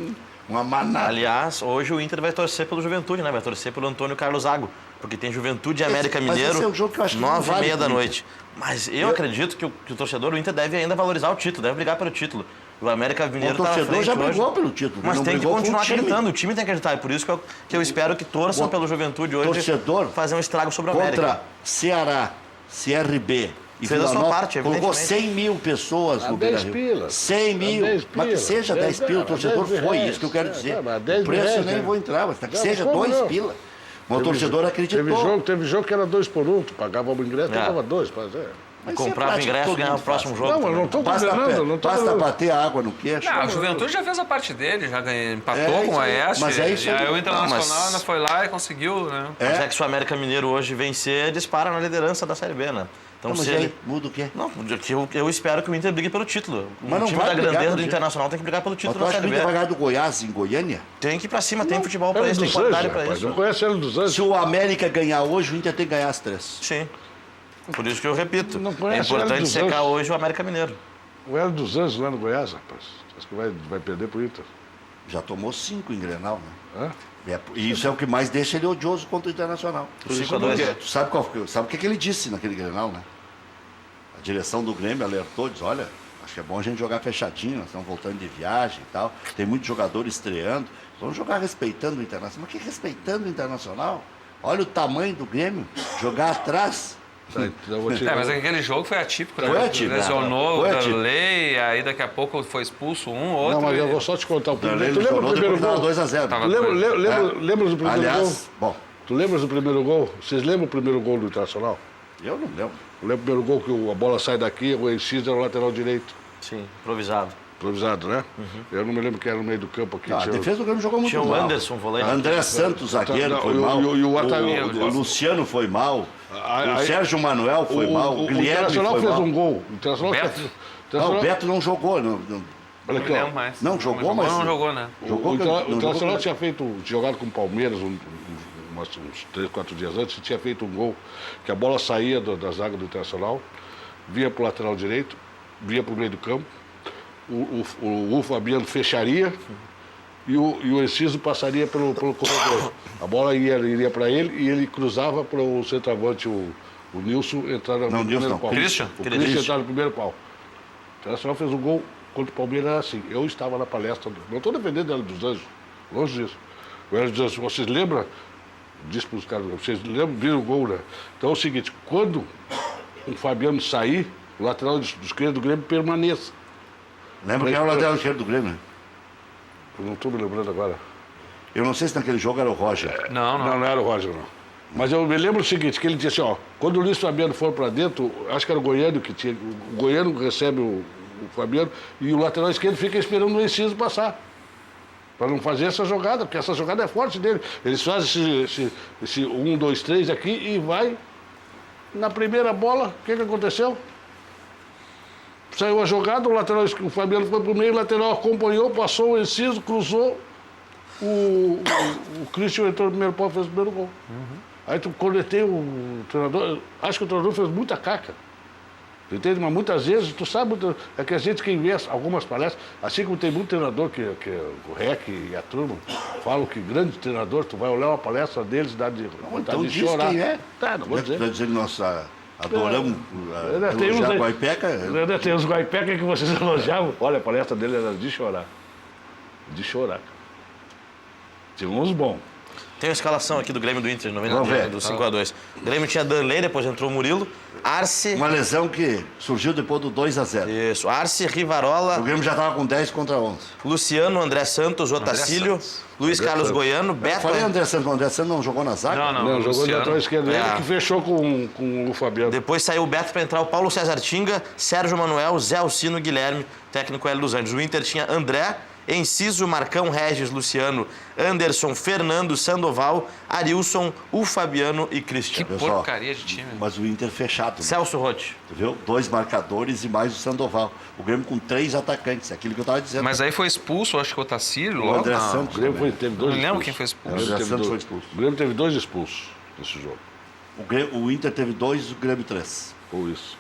uma manada. Aliás, hoje o Inter vai torcer pelo Juventude, né? Vai torcer pelo Antônio Carlos Zago. Porque tem Juventude e América mas Mineiro, esse é um jogo que eu acho que não 9h30 vale da pro noite. Mas eu acredito que o torcedor do Inter deve ainda valorizar o título, deve brigar pelo título. O América Mineiro O tá na torcedor frente já hoje. brigou pelo título, Mas não tem que brigou com o continuar time. acreditando, o time tem que acreditar. E por isso que eu espero que torçam O pelo Juventude hoje torcedor fazer um estrago sobre o América. Contra Ceará, CRB e Fez a Vila sua Nova, parte, colocou evidentemente. 100 mil pessoas no 10 Beira-Rio. pila. 100 mil. 10 Mas que pila. seja 10 10 pila, o torcedor reais. foi, isso que eu quero dizer. Mas 10 O preço reais, eu nem né? vou entrar, mas que Não, seja como 2 não? pila. Mas o torcedor acreditou. Teve jogo que era 2 por 1, tu pagava o ingresso, pagava 2. Mas Mas Comprava isso é prática ingresso que e ganhava o todo próximo mundo jogo. Não, mas não estou faz. condenando, não estou Basta bater a água no queixo. Não, o Juventude já fez a parte dele, já empatou É, com isso a aí. Oeste. Mas é isso e aí. aí o Internacional mas- ainda foi lá e conseguiu, né? Mas é que se o América Mineiro hoje vencer, dispara na liderança da Série B, né? Então, Mas se aí ele... muda o quê? Não, eu espero que o Inter brigue pelo título. Mas O não time vai da brigar grandeza pelo do título. Internacional tem que brigar pelo Mas título tu da acha que o Série Inter vai B. ganhar do Goiás em Goiânia? Tem que ir pra cima, tem futebol pra Hélio isso, tem dos qualidade Anjos, pra rapaz. isso. Não conhece Hélio dos Anjos? Se o América ganhar hoje, o Inter tem que ganhar as 3. Sim. Por isso que eu repito. Não É conhece o Hélio importante dos secar Anjos. hoje o América Mineiro. O Hélio dos Anjos lá no Goiás, rapaz. Acho que vai perder pro Inter. Já tomou 5 em Grenal, né? Hã? E isso é o que mais deixa ele odioso contra o Internacional. Por 5-2. Porque tu sabe, sabe o que ele disse naquele Grenal, né? A direção do Grêmio alertou, diz, olha, acho que é bom a gente jogar fechadinho, nós estamos voltando de viagem e tal. Tem muito jogador estreando. Vamos jogar respeitando o Internacional. Mas que respeitando o Internacional? Olha o tamanho do Grêmio. Jogar atrás. Tá, então eu vou te... Mas aquele jogo foi atípico, né? Foi atípico. Lesionou Foi o atípico. Darley, aí daqui a pouco foi expulso um, outro. Não, mas eu e- vou só te contar o primeiro. Ele Tu lembra o chorou primeiro depois gol? que tava 2-0. Tava- Lembras do primeiro gol? Aliás, bom, Tu lembras do primeiro gol? Vocês lembram o primeiro gol do Internacional? eu não lembro. Eu lembro o primeiro gol que a bola sai daqui, o Enciso era o lateral direito. Sim, improvisado. Improvisado, né? Eu não me lembro quem era no meio do campo aqui. A defesa do Grêmio jogou muito Tinha o mal. Anderson, volante. André Santos, zagueiro, Não, foi mal. o Luciano foi mal. Aí- O Sérgio Manuel foi mal. O O Guilherme Internacional foi fez mal. um gol. O Internacional Beto? fez- Não, o Beto não jogou. Não, Olha aqui, ó. Não mais. Não jogou, mas- Não jogou, né? Jogou, O não Internacional jogou. tinha jogado com o Palmeiras uns 3, 4 dias antes, e tinha feito um gol, que a bola saía da zaga do Internacional, vinha para o lateral direito, vinha para o meio do campo, o Fabiano fecharia e o Enciso passaria pelo corredor. A bola iria para ele e ele cruzava para o centroavante, o Nilson, entrar no Não, primeiro Nilson não, pau. Christian. O Christian entrar no primeiro pau. O Internacional fez um gol contra o Palmeiras, era assim. Eu estava na palestra, não estou defendendo ela dos Anjos, longe disso. O Hélio dos Anjos, vocês lembram? Disse para os caras, vocês lembram, viram o gol, né? Então é o seguinte, quando o Fabiano sair, o lateral esquerdo do Grêmio permaneça. Lembra quem era o lateral esquerdo do Grêmio? Eu não estou me lembrando agora. Eu não sei se naquele jogo era o Roger. Não era o Roger, não. Mas eu me lembro o seguinte, que ele disse assim, ó, quando o Luiz Fabiano for para dentro, acho que era o Goiano que tinha, o Goiano recebe o Fabiano e o lateral esquerdo fica esperando o Enciso passar. Para não fazer essa jogada, porque essa jogada é forte dele. Eles fazem esse 1, 2, 3 aqui e vai. Na primeira bola, o que aconteceu? Saiu a jogada, o Fabiano foi para o meio, o lateral acompanhou, passou o Enciso, cruzou, o Christian entrou no primeiro pau e fez o primeiro gol. Aí tu cornetei o treinador, acho que o treinador fez muita caca. Entende? Mas muitas vezes, tu sabe, é que a gente que vê algumas palestras, assim como tem muito treinador que o REC e a turma falam que grande treinador, tu vai olhar uma palestra deles, dá de vontade Então de diz chorar. quem é. Tá, não vou Já dizer. está dizendo, nós adoramos Tem uns elogiar aí- Guaipeca. Tem os Guaipeca que vocês elogiavam. Olha, a palestra dele era de chorar. De chorar. Tinha uns bons. Tem a escalação aqui do Grêmio do Inter, Vamos ver. do 5x2. O Grêmio tinha Danley, depois entrou o Murilo, Arce... Uma lesão que surgiu depois do 2-0. Isso, Arce, O Rivarola, Grêmio já estava com 10 contra 11. Luciano, André Santos, Otacílio, Santos. Luiz Carlos Goiano, Eu Beto... falei André Santos, o André Santos não jogou na zaga? Não, Não, jogou Luciano. de lateral esquerdo. É. Ele que fechou com o Fabiano. Depois saiu o Beto para entrar o Paulo César Tinga, Sérgio Manuel, Zé Alcino, Guilherme, técnico Hélio dos Anjos. O Inter tinha André, Enciso, Marcão, Regis, Luciano, Anderson, Fernando, Sandoval, Arilson, o Fabiano e Christian. Que Pessoal, porcaria de time. Mas o Inter fechado. Né? Celso Rotti. Tu viu? 2 marcadores e mais o Sandoval. O Grêmio com 3 atacantes, aquilo que eu estava dizendo. Mas aí foi expulso, acho que o Otacílio. o logo. André Não. Santos. O Grêmio também. teve Não dois me lembro expulsos. quem foi O expulso. André Teve Santos foi dois- expulso. O Grêmio teve 2 expulsos nesse jogo. O Inter teve 2 e o Grêmio 3. Ou isso.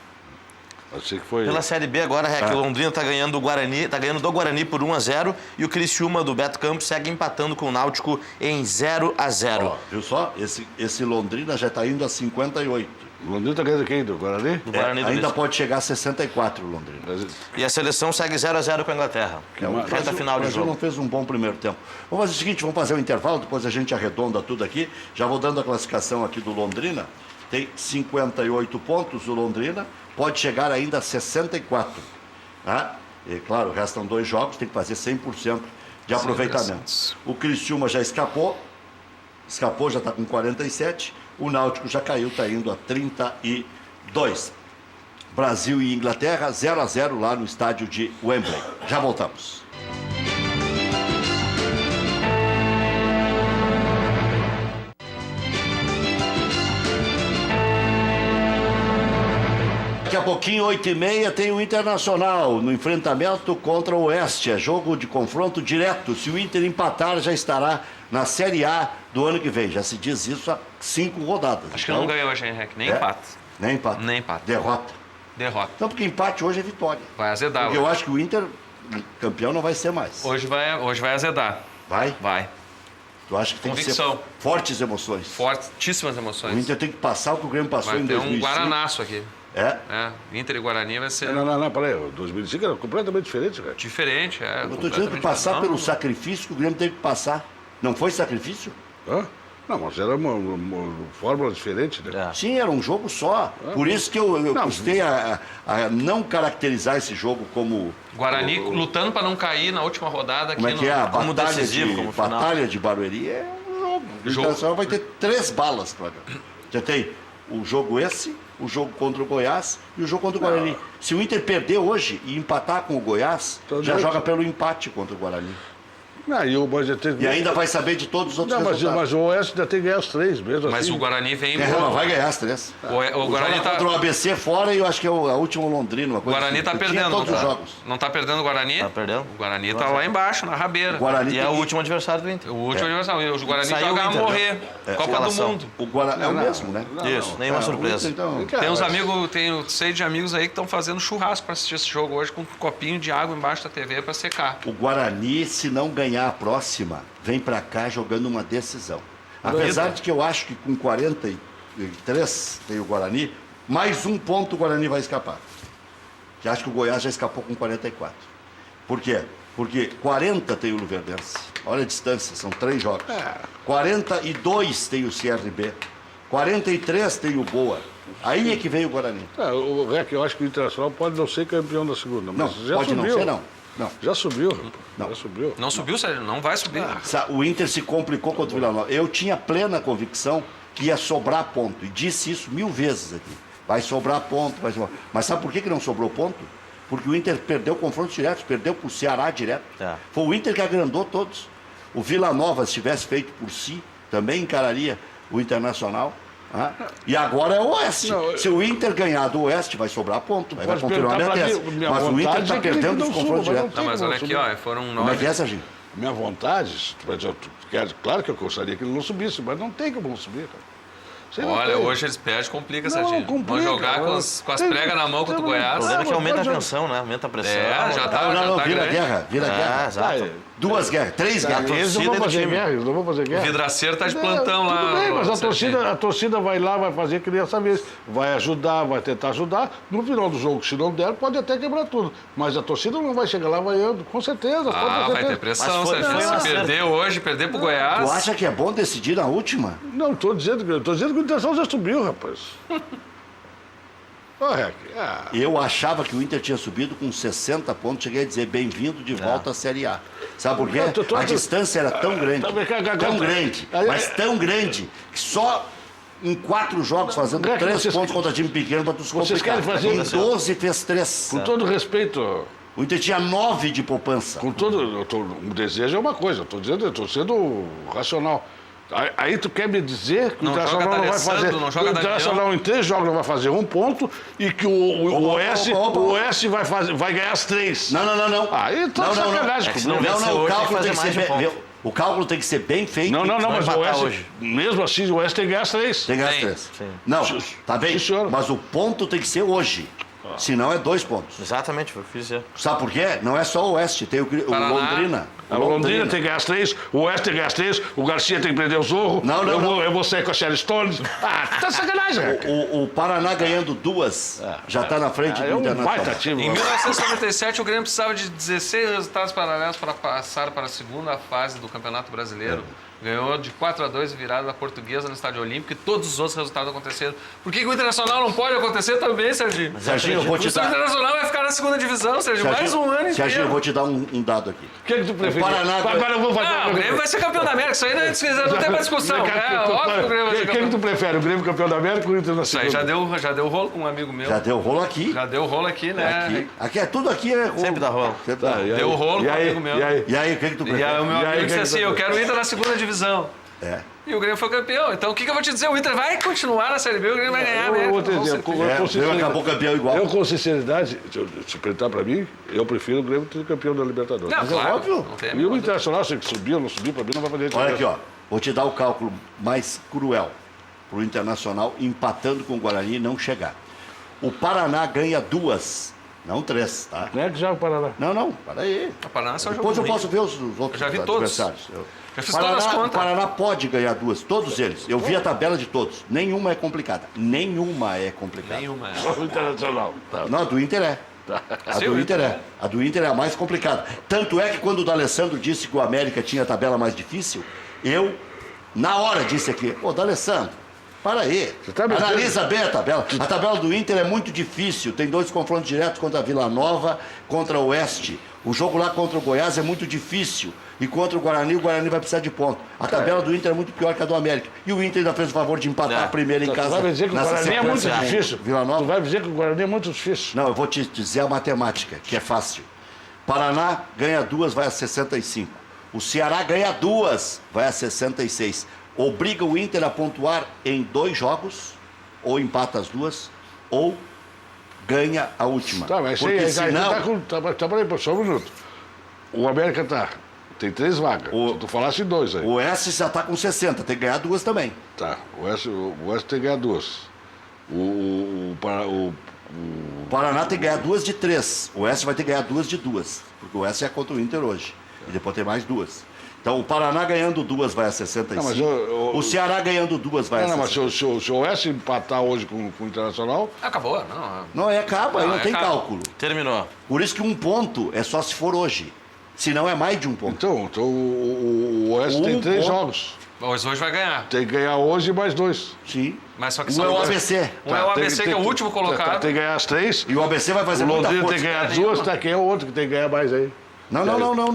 Achei que foi. Pela Série B agora, o Londrina tá ganhando do Guarani, do Guarani por 1x0 e o Criciúma do Beto Campos segue empatando com o Náutico em 0x0. Ó, viu só? Esse Londrina já está indo a 58. O Londrina tá ganhando quem? Do Guarani? Do Guarani do Ainda Lisca. pode chegar a 64 o Londrina. E a seleção segue 0x0 com a Inglaterra. Reta final o de Brasil jogo. não fez um bom primeiro tempo. Vamos fazer o seguinte, vamos fazer um intervalo, depois a gente arredonda tudo aqui. Já vou dando a classificação aqui do Londrina. Tem 58 pontos o Londrina, pode chegar ainda a 64. Tá? E claro, restam 2 jogos, tem que fazer 100% de aproveitamento. O Criciúma já escapou, já está com 47. O Náutico já caiu, está indo a 32. Brasil e Inglaterra, 0-0 lá no estádio de Wembley. Já voltamos. Daqui a pouquinho, 8h30, tem o Internacional no enfrentamento contra o Oeste. É jogo de confronto direto. Se o Inter empatar, já estará na Série A do ano que vem. Já se diz isso há 5 rodadas. Acho que não ganhou hoje, Henrique. Nem É? empate. Nem empate. Nem empate. Derrota. Derrota. Então, porque empate hoje é vitória. Vai azedar. Porque Hoje. eu acho que o Inter, campeão, não vai ser mais. Hoje vai azedar. Vai? Vai. Tu acha que tem que ser Convicção. fortes emoções. Fortíssimas O emoções. Inter tem que passar o que o Grêmio passou Vai em ter 2005. um guaranaço aqui. É? É, Inter e Guarani vai ser Não, peraí. O 2005 era completamente diferente, cara. diferente. É, Eu estou dizendo que passar não, pelo sacrifício que o Grêmio teve que passar. Não foi sacrifício? Hã? Não, mas era uma fórmula diferente, né? É. Sim, era um jogo só. Por isso que eu Não. custei a não caracterizar esse jogo como... Guarani lutando para não cair na última rodada aqui Como é que é? A como batalha decisivo, de, como final. batalha de Barueri é um jogo. O Jogo. Internacional vai ter 3 balas para cá. Já tem o jogo esse, o jogo contra o Goiás e o jogo contra o Guarani. Se o Inter perder hoje e empatar com o Goiás, já joga pelo empate contra o Guarani. E ainda vai saber de todos os outros resultados. Mas o Oeste ainda tem que ganhar os 3 mesmo. Mas assim. o Guarani vem... Não, vai ganhar as 3. O Guarani joga tá... contra o ABC fora e eu acho que é a última Londrina. Uma O coisa Guarani assim. tá perdendo, Todos os jogos. Não tá perdendo o Guarani? Tá perdendo. O Guarani tá lá embaixo, na rabeira. O Guarani E é o último adversário do Inter. O último aniversário. O Guarani Saiu joga o a Inter, morrer. Copa do Escalação. Mundo. O Guarani é o mesmo, né? Isso, nenhuma surpresa. Então, Tem uns amigos, tenho 6 de amigos aí que estão fazendo churrasco para assistir esse jogo hoje com um copinho de água embaixo da TV para secar. o Guarani, se não ganhar a próxima, vem pra cá jogando uma decisão. Apesar de que eu acho que com 43 tem o Guarani, mais um ponto o Guarani vai escapar. Que acho que o Goiás já escapou com 44. Por quê? Porque 40 tem o Luverdense. Olha a distância, são 3 jogos. 42 tem o CRB. 43 tem o Boa. Aí é que veio o Guarani. O REC, eu acho que o Internacional pode não ser campeão da segunda, Não, mas já pode subiu. não ser, não. Não. Já subiu. Não. Já subiu. Não subiu, Sérgio? Não vai subir. O Inter se complicou contra o Vila Nova. Eu tinha plena convicção que ia sobrar ponto. E disse isso 1000 vezes aqui. Vai sobrar ponto, vai sobrar. Mas sabe por que não sobrou ponto? Porque o Inter perdeu confrontos diretos, perdeu para o Ceará direto. Foi o Inter que agrandou todos. O Vila Nova, se tivesse feito por si, também encararia o Internacional. E agora é o Oeste. Se o Inter ganhar do Oeste, vai sobrar ponto. Vai confirmar a minha tese. Mas o Inter está perdendo os confrontos diretos. Não, mas olha aqui, ó, foram 9. Como é que é, Serginho? Minha vontade, claro que eu gostaria que ele não subisse, mas não tem como não subir, cara. Olha, hoje eles perdem, complica, Não, Serginho. complica, Vão jogar com as pregas na mão contra o O Goiás. problema é que aumenta a tensão, né? Aumenta a pressão. Já tá. Não, tá vira grande. guerra, vira guerra. Exato. 2 guerras, 3 guerras. Eles não vão fazer guerra, eles não vão fazer guerra. O vidraceiro tá de plantão lá. Tudo bem, mas Serginho. a torcida vai lá, vai fazer que nem essa vez. Vai ajudar, vai tentar ajudar. No final do jogo, se não der, pode até quebrar tudo. Mas a torcida não vai chegar lá vaiando, com certeza. Vai ter pressão, Mas foi Serginho. uma Se perder hoje, perder pro Goiás. Tu acha que é bom decidir na última? Não, estou dizendo que o Internacional já subiu, rapaz. Eu achava que o Inter tinha subido com 60 pontos. Cheguei a dizer, bem-vindo de volta à Série A. Sabe por quê? A distância era tão grande, mas tão grande, que só em 4 jogos, fazendo 3 pontos contra time pequeno, para tu se Vocês complicar. querem fazer Em 12 fez 3. Com todo respeito, O Inter tinha 9 de poupança. o desejo é uma coisa, eu estou sendo racional. Aí tu quer me dizer que o Não Internacional joga não vai D'Alessandro, fazer. não joga O Internacional em 3 jogos não vai fazer 1 ponto e que o Oeste vai ganhar as 3. Não. Aí tá sacanagem. Se não Não, vencer o hoje, tem cálculo que tem fazer que mais ser de um ponto. o cálculo tem que ser bem feito. Não, mas o empatar Oeste, hoje. mesmo assim, o Oeste tem que ganhar as 3. Tem que ganhar as Sim, 3. sim. Não, tá bem. Sim, senhor. Mas o ponto tem que ser hoje. Senão é 2 pontos. Exatamente, foi o que fiz. Sabe por quê? Não é só o Oeste, tem o Paraná. Londrina. A Londrina tem que ganhar as 3, o Oeste tem que ganhar as 3, o Garcia tem que prender o Zorro. Não. Eu vou sair com a Sherry Stones. Tá sacanagem, cara. O Paraná ganhando 2 já está na frente do É um Internacional. baita time. Em 1997, o Grêmio precisava de 16 resultados paralelos para passar para a segunda fase do Campeonato Brasileiro. Ganhou de 4-2 virada da Portuguesa no Estádio Olímpico e todos os outros resultados aconteceram. Por que o Internacional não pode acontecer também, Serginho? Serginho, eu vou te O dar. Internacional vai ficar na segunda divisão, Serginho. Mais um ano Serginho, eu inteiro. vou te dar um dado aqui. O que tu prefere? O Paraná- Agora eu vou fazer Não, o Grêmio vai ser campeão da América. Isso aí não tem mais discussão. É óbvio que o Grêmio vai ser Quem que campeão. tu prefere? O Grêmio campeão da América ou o Inter na Isso aí segunda? já deu rolo com um amigo meu. Já deu rolo aqui. Já deu rolo aqui, né? Aqui é tudo aqui é rolo. Sempre dá rolo. Sempre dá rolo. E aí? Deu rolo E com um aí? amigo meu. E aí? E aí, o que tu E prefere? aí o meu E aí, amigo disse quem assim, que eu tá- quero o Inter na segunda divisão. É. E o Grêmio foi campeão. Então o que eu vou te dizer? O Inter vai continuar na Série B, o Grêmio vai ganhar. Eu vou te Com dizer, certeza. com O Grêmio sinceridade- acabou campeão igual. Eu, com sinceridade, se perguntar pra mim, eu prefiro o Grêmio ter campeão da Libertadores. Não, Mas é claro. óbvio. Não tem a E menor o dúvida. Internacional, se subir ou não subir, pra mim não vai fazer Olha diferença. aqui, ó. Vou te dar o cálculo mais cruel para o Internacional empatando com o Guarani e não chegar. O Paraná ganha 2, não 3, tá? Não é que já o Paraná. Não, para aí. O Paraná só Depois eu jogou posso ver os outros já vi todos. adversários. Já fiz todas as O contas. Paraná pode ganhar 2, todos eles. Eu vi a tabela de todos. Nenhuma é complicada. Nenhuma é complicada. Nenhuma. O Internacional. Tá. Não, a do Inter é. A Sim, do o Inter Inter é. A do Inter é a mais complicada. Tanto é que quando o D'Alessandro disse que o América tinha a tabela mais difícil, eu, na hora, disse aqui, ô, D'Alessandro, para aí. tá me Analisa bem a tabela. A tabela do Inter é muito difícil. Tem 2 confrontos diretos contra a Vila Nova, contra o Oeste. O jogo lá contra o Goiás é muito difícil. E contra o Guarani vai precisar de ponto. A tabela do Inter é muito pior que a do América. E o Inter ainda fez o favor de empatar a primeira em casa. Tu vai me dizer que o Guarani é muito difícil. Vila Nova. Tu vai me dizer que o Guarani é muito difícil. Não, eu vou te dizer a matemática, que é fácil. Paraná ganha 2, vai a 65. O Ceará ganha 2, vai a 66. Obriga o Inter a pontuar em 2 jogos, ou empata as 2, ou ganha a última. Tá, mas porque aí senão... Peraí, só um minuto. O América tem 3 vagas. Tu falaste 2 aí. O S já está com 60, tem que ganhar 2 também. Tá, o S tem que ganhar 2. O Paraná tem que ganhar 2 de 3. O S vai ter que ganhar 2 de 2. Porque o S é contra o Inter hoje. E depois tem mais 2. Então o Paraná ganhando 2 vai a 65. Não, mas o Ceará ganhando 2 vai a 65. Não, mas se o S empatar hoje com o Internacional... Acabou, não. Não, acaba, aí não tem cálculo. Terminou. Por isso que 1 ponto é só se for hoje. Senão é mais de 1 ponto. Então o S tem 3 jogos. Hoje vai ganhar. Tem que ganhar hoje mais 2. Sim. Mas só que Um é o ABC. Um é o ABC, que é o último colocado. Tem que ganhar as 3. E o ABC vai fazer O muita Londrina força. tem que ganhar as 2, tá? Quem é o outro que tem que ganhar mais aí? Não.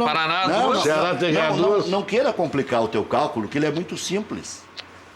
Paraná, não, 2. Ceará tem que ganhar 2. Não queira complicar o teu cálculo, que ele é muito simples.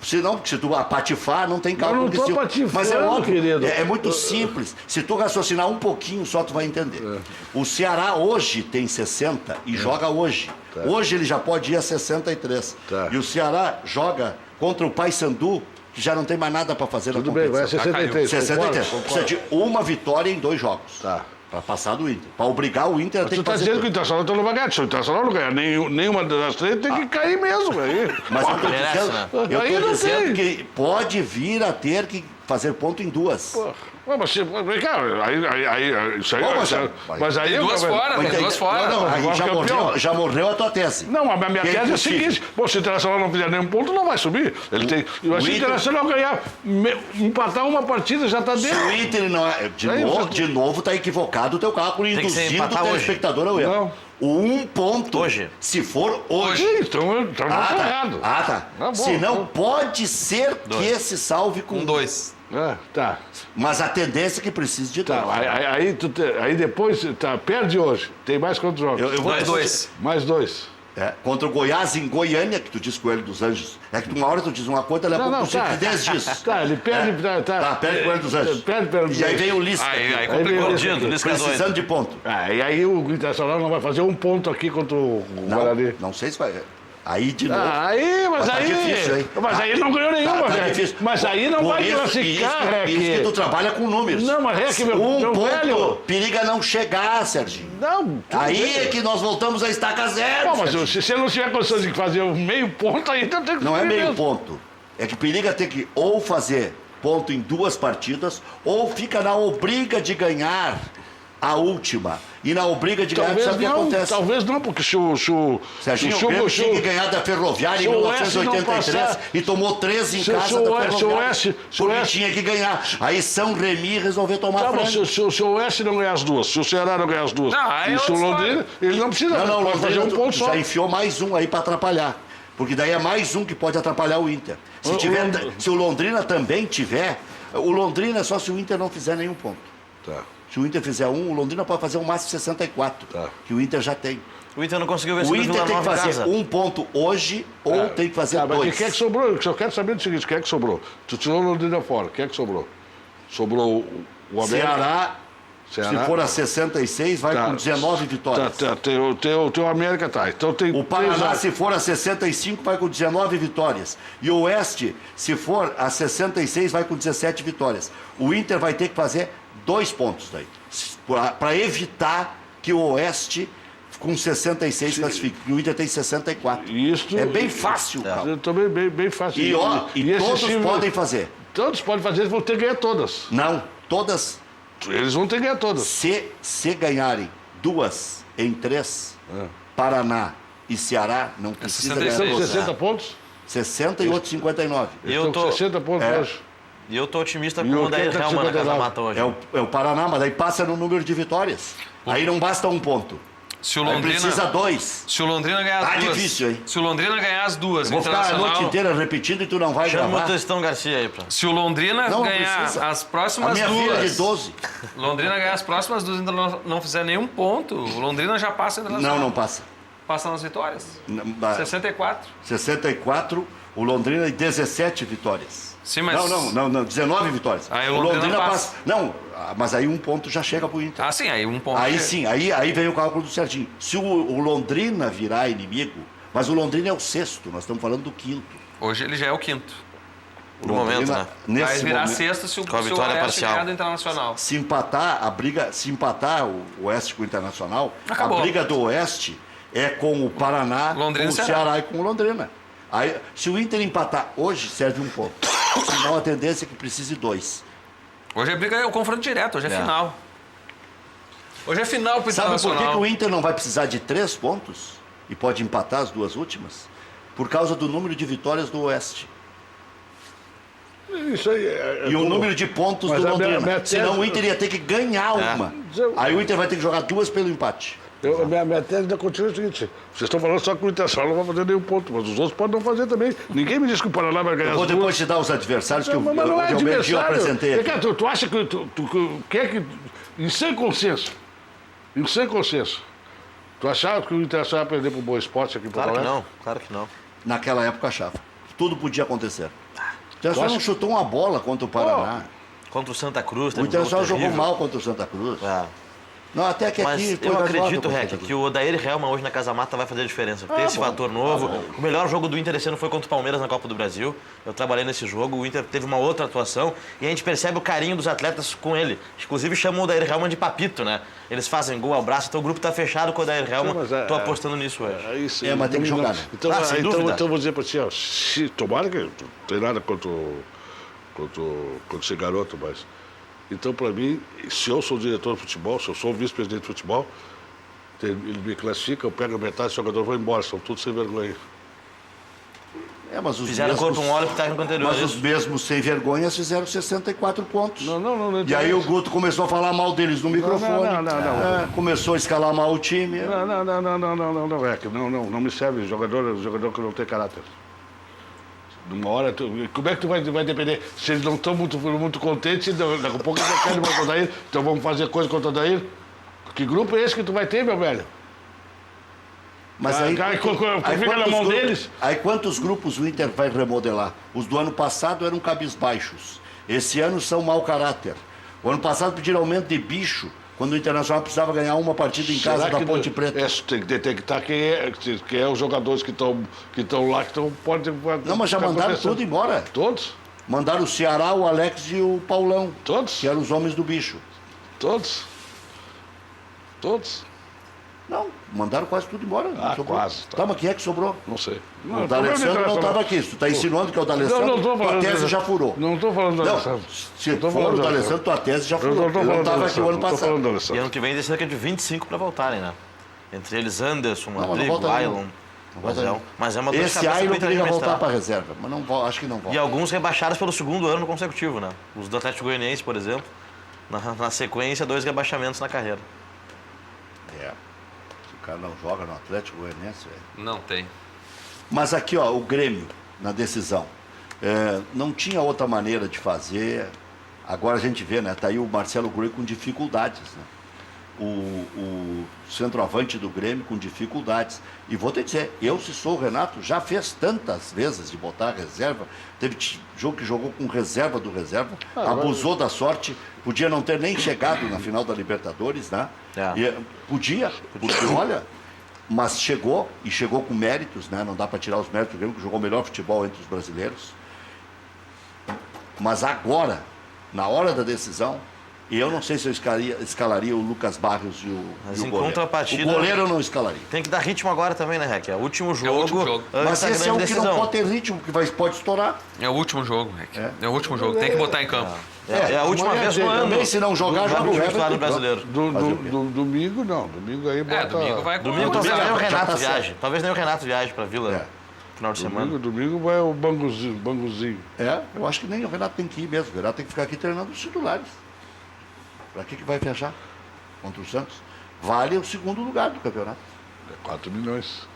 Senão, porque se tu patifar, não tem cálculo. Eu não tô patifando, mas é óbvio, querido. é muito simples. Se tu raciocinar um pouquinho só, tu vai entender. O Ceará hoje tem 60 e joga hoje. Tá. Hoje ele já pode ir a 63. Tá. E o Ceará joga contra o Paysandu, que já não tem mais nada para fazer Tudo na bem, competição. vai 63. 63. Concordo. Precisa de uma vitória em 2 jogos. Tá. Para passar do Inter. Para obrigar o Inter a ter Tu que tá fazer dizendo que o tudo. Internacional então não vai ganhar. Se o Internacional não ganhar nenhuma das 3, tem que cair mesmo. Aí. Mas eu estou merece, dizendo, né? eu Aí tô não dizendo tem. que pode vir a ter que fazer ponto em 2. Pô, mas isso aí... Ô, mas aí... Tem 2 fora, tem 2 fora. Não, aí Vai ficar pior. já morreu a tua tese. Não, a minha Que é tese é a impossível. seguinte: pô, se o Internacional não fizer nenhum ponto, não vai subir. Ele tem. Se o Inter- Internacional ganhar, empatar uma partida, já está Se dentro. o Inter não é. Aí De novo está equivocado o teu cálculo, que ser induzindo o empatar hoje. telespectador ao erro. Não. O 1 ponto, Hoje. se for hoje. Então Ah, tá. errado. Ah, tá. Tá bom, Se não, então. pode ser que se salve com 2. Tá. Mas a tendência é que precise de 2. Tá. Aí depois, perde hoje. Tem mais quantos jogos? Eu vou 2. Mais 2. Contra o Goiás em Goiânia, que tu disse com o Hélio dos Anjos. É que uma hora tu diz uma coisa, leva Não, pouco tá. 10 dias. Tá, ele perde. Perde com o Hélio dos Anjos. Perde. E aí vem o Lisca. Aí vem complicou. o Perdido, Lisca doido. Precisando de ponto. E aí o Internacional não vai fazer 1 ponto aqui contra o Guarani. Não sei se vai. Aí de novo. Mas Tá aí. difícil, hein? Mas aí não ganhou nenhuma, Tá velho. difícil. Mas aí não Por vai isso- classificar, isso que tu trabalha com números. Não, mas é que meu ponto velho. periga não chegar, Serginho. Não, tudo Aí bem. é que nós voltamos a estaca zero. Pô, mas Serginho. se você não tiver condições de fazer um meio ponto, aí então tem que Não é subir meio mesmo. ponto. É que periga ter que ou fazer ponto em 2 partidas, ou fica na obriga de ganhar a última. E na obriga de ganhar, Talvez sabe o que não, acontece? talvez não, porque se o Serginho, o Grêmio tinha que ganhar da Ferroviária em se o Oeste não 1983 passar- e tomou 13 em se casa o da Oeste- Ferroviária. se o Porque Oeste- tinha que ganhar. Aí São Remi resolveu tomar Tá, a mas frente. se o Oeste não ganhar as 2, se o Ceará não ganhar as 2, Não, aí e se o outra Londrina, ele não precisa Não, pode fazer Londrina um ponto só. já enfiou mais um aí para atrapalhar. Porque daí é mais um que pode atrapalhar o Inter. Se o Londrina também tiver, o Londrina é só se o Inter não fizer nenhum ponto. Tá. Se o Inter fizer 1, o Londrina pode fazer um máximo 64, Tá. que o Inter já tem. O Inter não conseguiu vencer O o Inter Vila tem que Nova em fazer casa. 1 ponto hoje ou tem que fazer Tá, mas 2. quem é que sobrou? Eu só quero saber do seguinte, quem é que sobrou? Tu tirou o Londrina fora, quem é que sobrou? Sobrou o América? Ceará, se for a 66, vai Tá. com 19 vitórias. Tá, teu América tá. Então tem O Paraná, 3 jogos. se for a 65, vai com 19 vitórias. E o Oeste, se for a 66, vai com 17 vitórias. O Inter vai ter que fazer 2 pontos daí. Para evitar que o Oeste, com 66, classifique. E o Inter tem 64. Isso- É bem fácil, cara. Também bem fácil. E esse todos time- podem fazer. Todos podem fazer, eles vão ter que ganhar todas. Não, todas. Eles vão ter que ganhar todas. Se ganharem 2 em 3, Paraná e Ceará não precisa ganhar 66, São todas. 60 pontos. 60 e outros 59. Eles Eu estão tô- com 60 pontos É. hoje. E eu tô otimista com E o o Odair Inter tá com Helman na Casa 59. Mata hoje. É o Paraná, mas aí passa no número de vitórias. Aí não basta 1 ponto. Se o Aí Londrina, precisa 2. se o Londrina ganhar as duas... difícil, hein? Se o Londrina ganhar as duas, Vou ficar a Internacional... noite inteira repetindo e tu não vai Chama o gravar. Motoristão Garcia aí, pra... Se o Londrina Não ganhar precisa. as A próximas minha filha é duas... de 12. Londrina ganhar as próximas duas e ainda não fizer nenhum ponto, o Londrina já passa Internacional. Não passa. Passa nas vitórias. 64. 64, o Londrina e 17 vitórias. Sim, mas... Não, 19 vitórias. Aí o Londrina passa. Não, mas aí um ponto já chega pro Inter. Ah, sim, aí um ponto. Aí sim, aí vem o cálculo do Serginho. Se o Londrina virar inimigo, mas o Londrina é o sexto, nós estamos falando do quinto. Hoje ele já é o quinto. No momento, né? Vai Nesse virar momento, sexto se o Com a vitória Oeste parcial. ganhar do Internacional. se empatar o Oeste com o Internacional, Acabou. a briga do Oeste é com o Paraná, Londrina com e o Ceará. Ceará e com o Londrina. Aí, se o Inter empatar hoje, serve um ponto. Senão a tendência é que precise 2. Hoje a briga é o confronto direto, hoje é final. Hoje é final pro Sabe por Internacional. que o Inter não vai precisar de 3 pontos e pode empatar as duas últimas? Por causa do número de vitórias do Oeste. Isso aí E o número de pontos Mas do a minha Londrina. tese- Senão o Inter ia ter que ganhar uma. Aí o Inter vai ter que jogar 2 pelo empate. Minha tese da continua é o seguinte: vocês estão falando só que o Internacional não vai fazer nenhum ponto, mas os outros podem não fazer também. Ninguém me diz que o Paraná vai ganhar Eu vou as depois duas. te dar os adversários que Mas não é eu meio dia eu adversário. apresentei aqui. Cara, tu acha que tu quer que. Em sem consenso, tu achava que o Internacional ia perder pro Boa Esporte aqui em Porto Claro que Alegre? não, claro que não. Naquela época achava. Tudo podia acontecer. O Internacional Tu não acha- chutou uma bola contra o Paraná. Contra o Santa Cruz, O teve um Internacional jogo jogou terrível. mal contra o Santa Cruz. É. Não, até que Mas aqui foi eu razoável acredito, contra o Rec, Santa que Cruz. o Odair Helma hoje na Casa Mata vai fazer a diferença. Tem esse fator novo. O melhor jogo do Inter esse ano foi contra o Palmeiras na Copa do Brasil. Eu trabalhei nesse jogo, o Inter teve uma outra atuação e a gente percebe o carinho dos atletas com ele. Inclusive chamam o Odair Helma de papito, né? Eles fazem gol, abraço, então o grupo tá fechado com o Odair Helma. Sim, mas Tô apostando nisso hoje. Isso, mas tem que jogar, né? Então, Ah, sem dúvida. então eu vou dizer pra ti, ó, tomara que não tem nada contra esse garoto, mas. Então, pra mim, se eu sou diretor de futebol, se eu sou vice-presidente de futebol, ele me classifica, eu pego a metade do jogador e vou embora, são todos sem vergonha. Mas os Fizeram mesmos, corpo mole pro técnico anterior. Mas os mesmos sem vergonhas fizeram 64 pontos. Não E aí o Guto começou a falar mal deles no microfone. não. Começou a escalar mal o time. Não me serve jogador que não tem caráter. Numa hora, como é que tu vai depender? Se eles não estão muito contentes, daqui a pouco eles não querem mais contra o Odair, então vamos fazer coisa contra o Odair? Que grupo é esse que tu vai ter, meu velho? Mas Fica na mão deles. Aí quantos grupos o Inter vai remodelar? Os do ano passado eram cabisbaixos. Esse ano são mau caráter. O ano passado pediram aumento de bicho, quando o Internacional precisava ganhar uma partida em casa da Ponte Preta. Tem que detectar quem é os jogadores que estão lá, que podem... Não, mas já mandaram tudo embora. Todos? Mandaram o Ceará, o Alex e o Paulão, Todos? que eram os homens do bicho. Todos? Não, mandaram quase tudo embora. Não Ah, sobrou. quase, tá. Tá, mas quem é que sobrou? Não sei. O D'Alessandro não estava aqui. Se tu está insinuando que é o D'Alessandro, Não tô tua falando tese do- já furou. Não estou falando do Não, Alessandro. se Não tô for falando o do D'Alessandro, tua tese já furou. Eu Ele não estava aqui o ano Não estou falando passado. do E Alessandro. ano que vem tem cerca de 25 para voltarem, né? Entre eles Anderson, mas não Rodrigo, volta nenhum. Ailon. Não volta Mas é uma dor de Esse cabeça Ailon que o Inter queria voltar administrar. para a reserva, mas não, acho que não volta. E alguns rebaixados pelo segundo ano consecutivo, né? Os do Atlético Goianiense, por exemplo. Na sequência, 2 rebaixamentos na carreira. É. Se o cara não joga no Atlético Goianiense, velho. Não tem. Mas aqui, ó, o Grêmio, na decisão. Não tinha outra maneira de fazer. Agora a gente vê, né? Tá aí o Marcelo Groi com dificuldades, né? O centroavante do Grêmio com dificuldades. E vou te dizer, eu, se sou o Renato, já fez tantas vezes de botar reserva. Teve jogo que jogou com reserva do reserva, abusou da sorte, podia não ter nem chegado na final da Libertadores, né? É. Podia, porque olha, mas chegou, e chegou com méritos, né? Não dá para tirar os méritos do Grêmio, que jogou o melhor futebol entre os brasileiros. Mas agora, na hora da decisão, eu não sei se eu escalaria o Lucas Barrios e o Mas e o em goleiro. contrapartida- O goleiro eu não escalaria. Tem que dar ritmo agora também, né, Rec? É o último jogo. último jogo. Antes Mas da esse é o grande que não decisão. pode ter ritmo, que pode estourar. É o último jogo, Rick. É o último jogo. Tem que botar em campo. É a última amanhã vez no tem ano. também, se não jogar, do joga o time Everton titular do e pronto. brasileiro. Domingo não. Domingo aí bota... Domingo vai com Domingo talvez Domingo nem o já Renato tá viaje. certo. Talvez nem o Renato viaje pra Vila É. final de semana. Domingo vai o banguzinho. Eu acho que nem o Renato tem que ir mesmo. O Renato tem que ficar aqui treinando os titulares. Para que vai viajar contra o Santos? vale o segundo lugar do campeonato. É 4 milhões.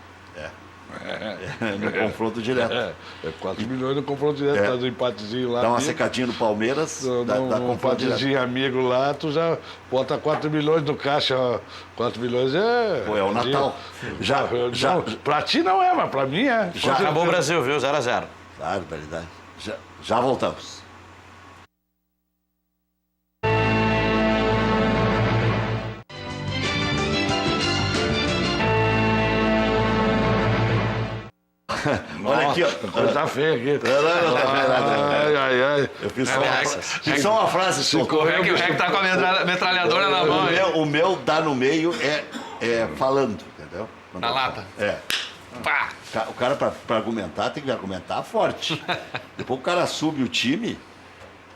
No confronto direto. É 4 milhões no confronto direto, É. faz um empatezinho lá. Dá uma amigo. secadinha no Palmeiras, Dá dá um confronto direto. empatezinho amigo lá, tu já bota 4 milhões no caixa. Ó. 4 milhões é... Pô, é o Natal. Já, Pra ti não é, mas pra mim é. Já. Acabou o Brasil, viu? 0-0. Barbaridade. Já voltamos. Olha aqui, ó. Coisa feia aqui. Não, Ai. Eu fiz só uma frase solta. O Rec tá com a metralhadora na mão, hein? O meu dá no meio é falando, entendeu? Na lata. É. Pá! O cara, pra argumentar, tem que argumentar forte. Depois o cara sube o time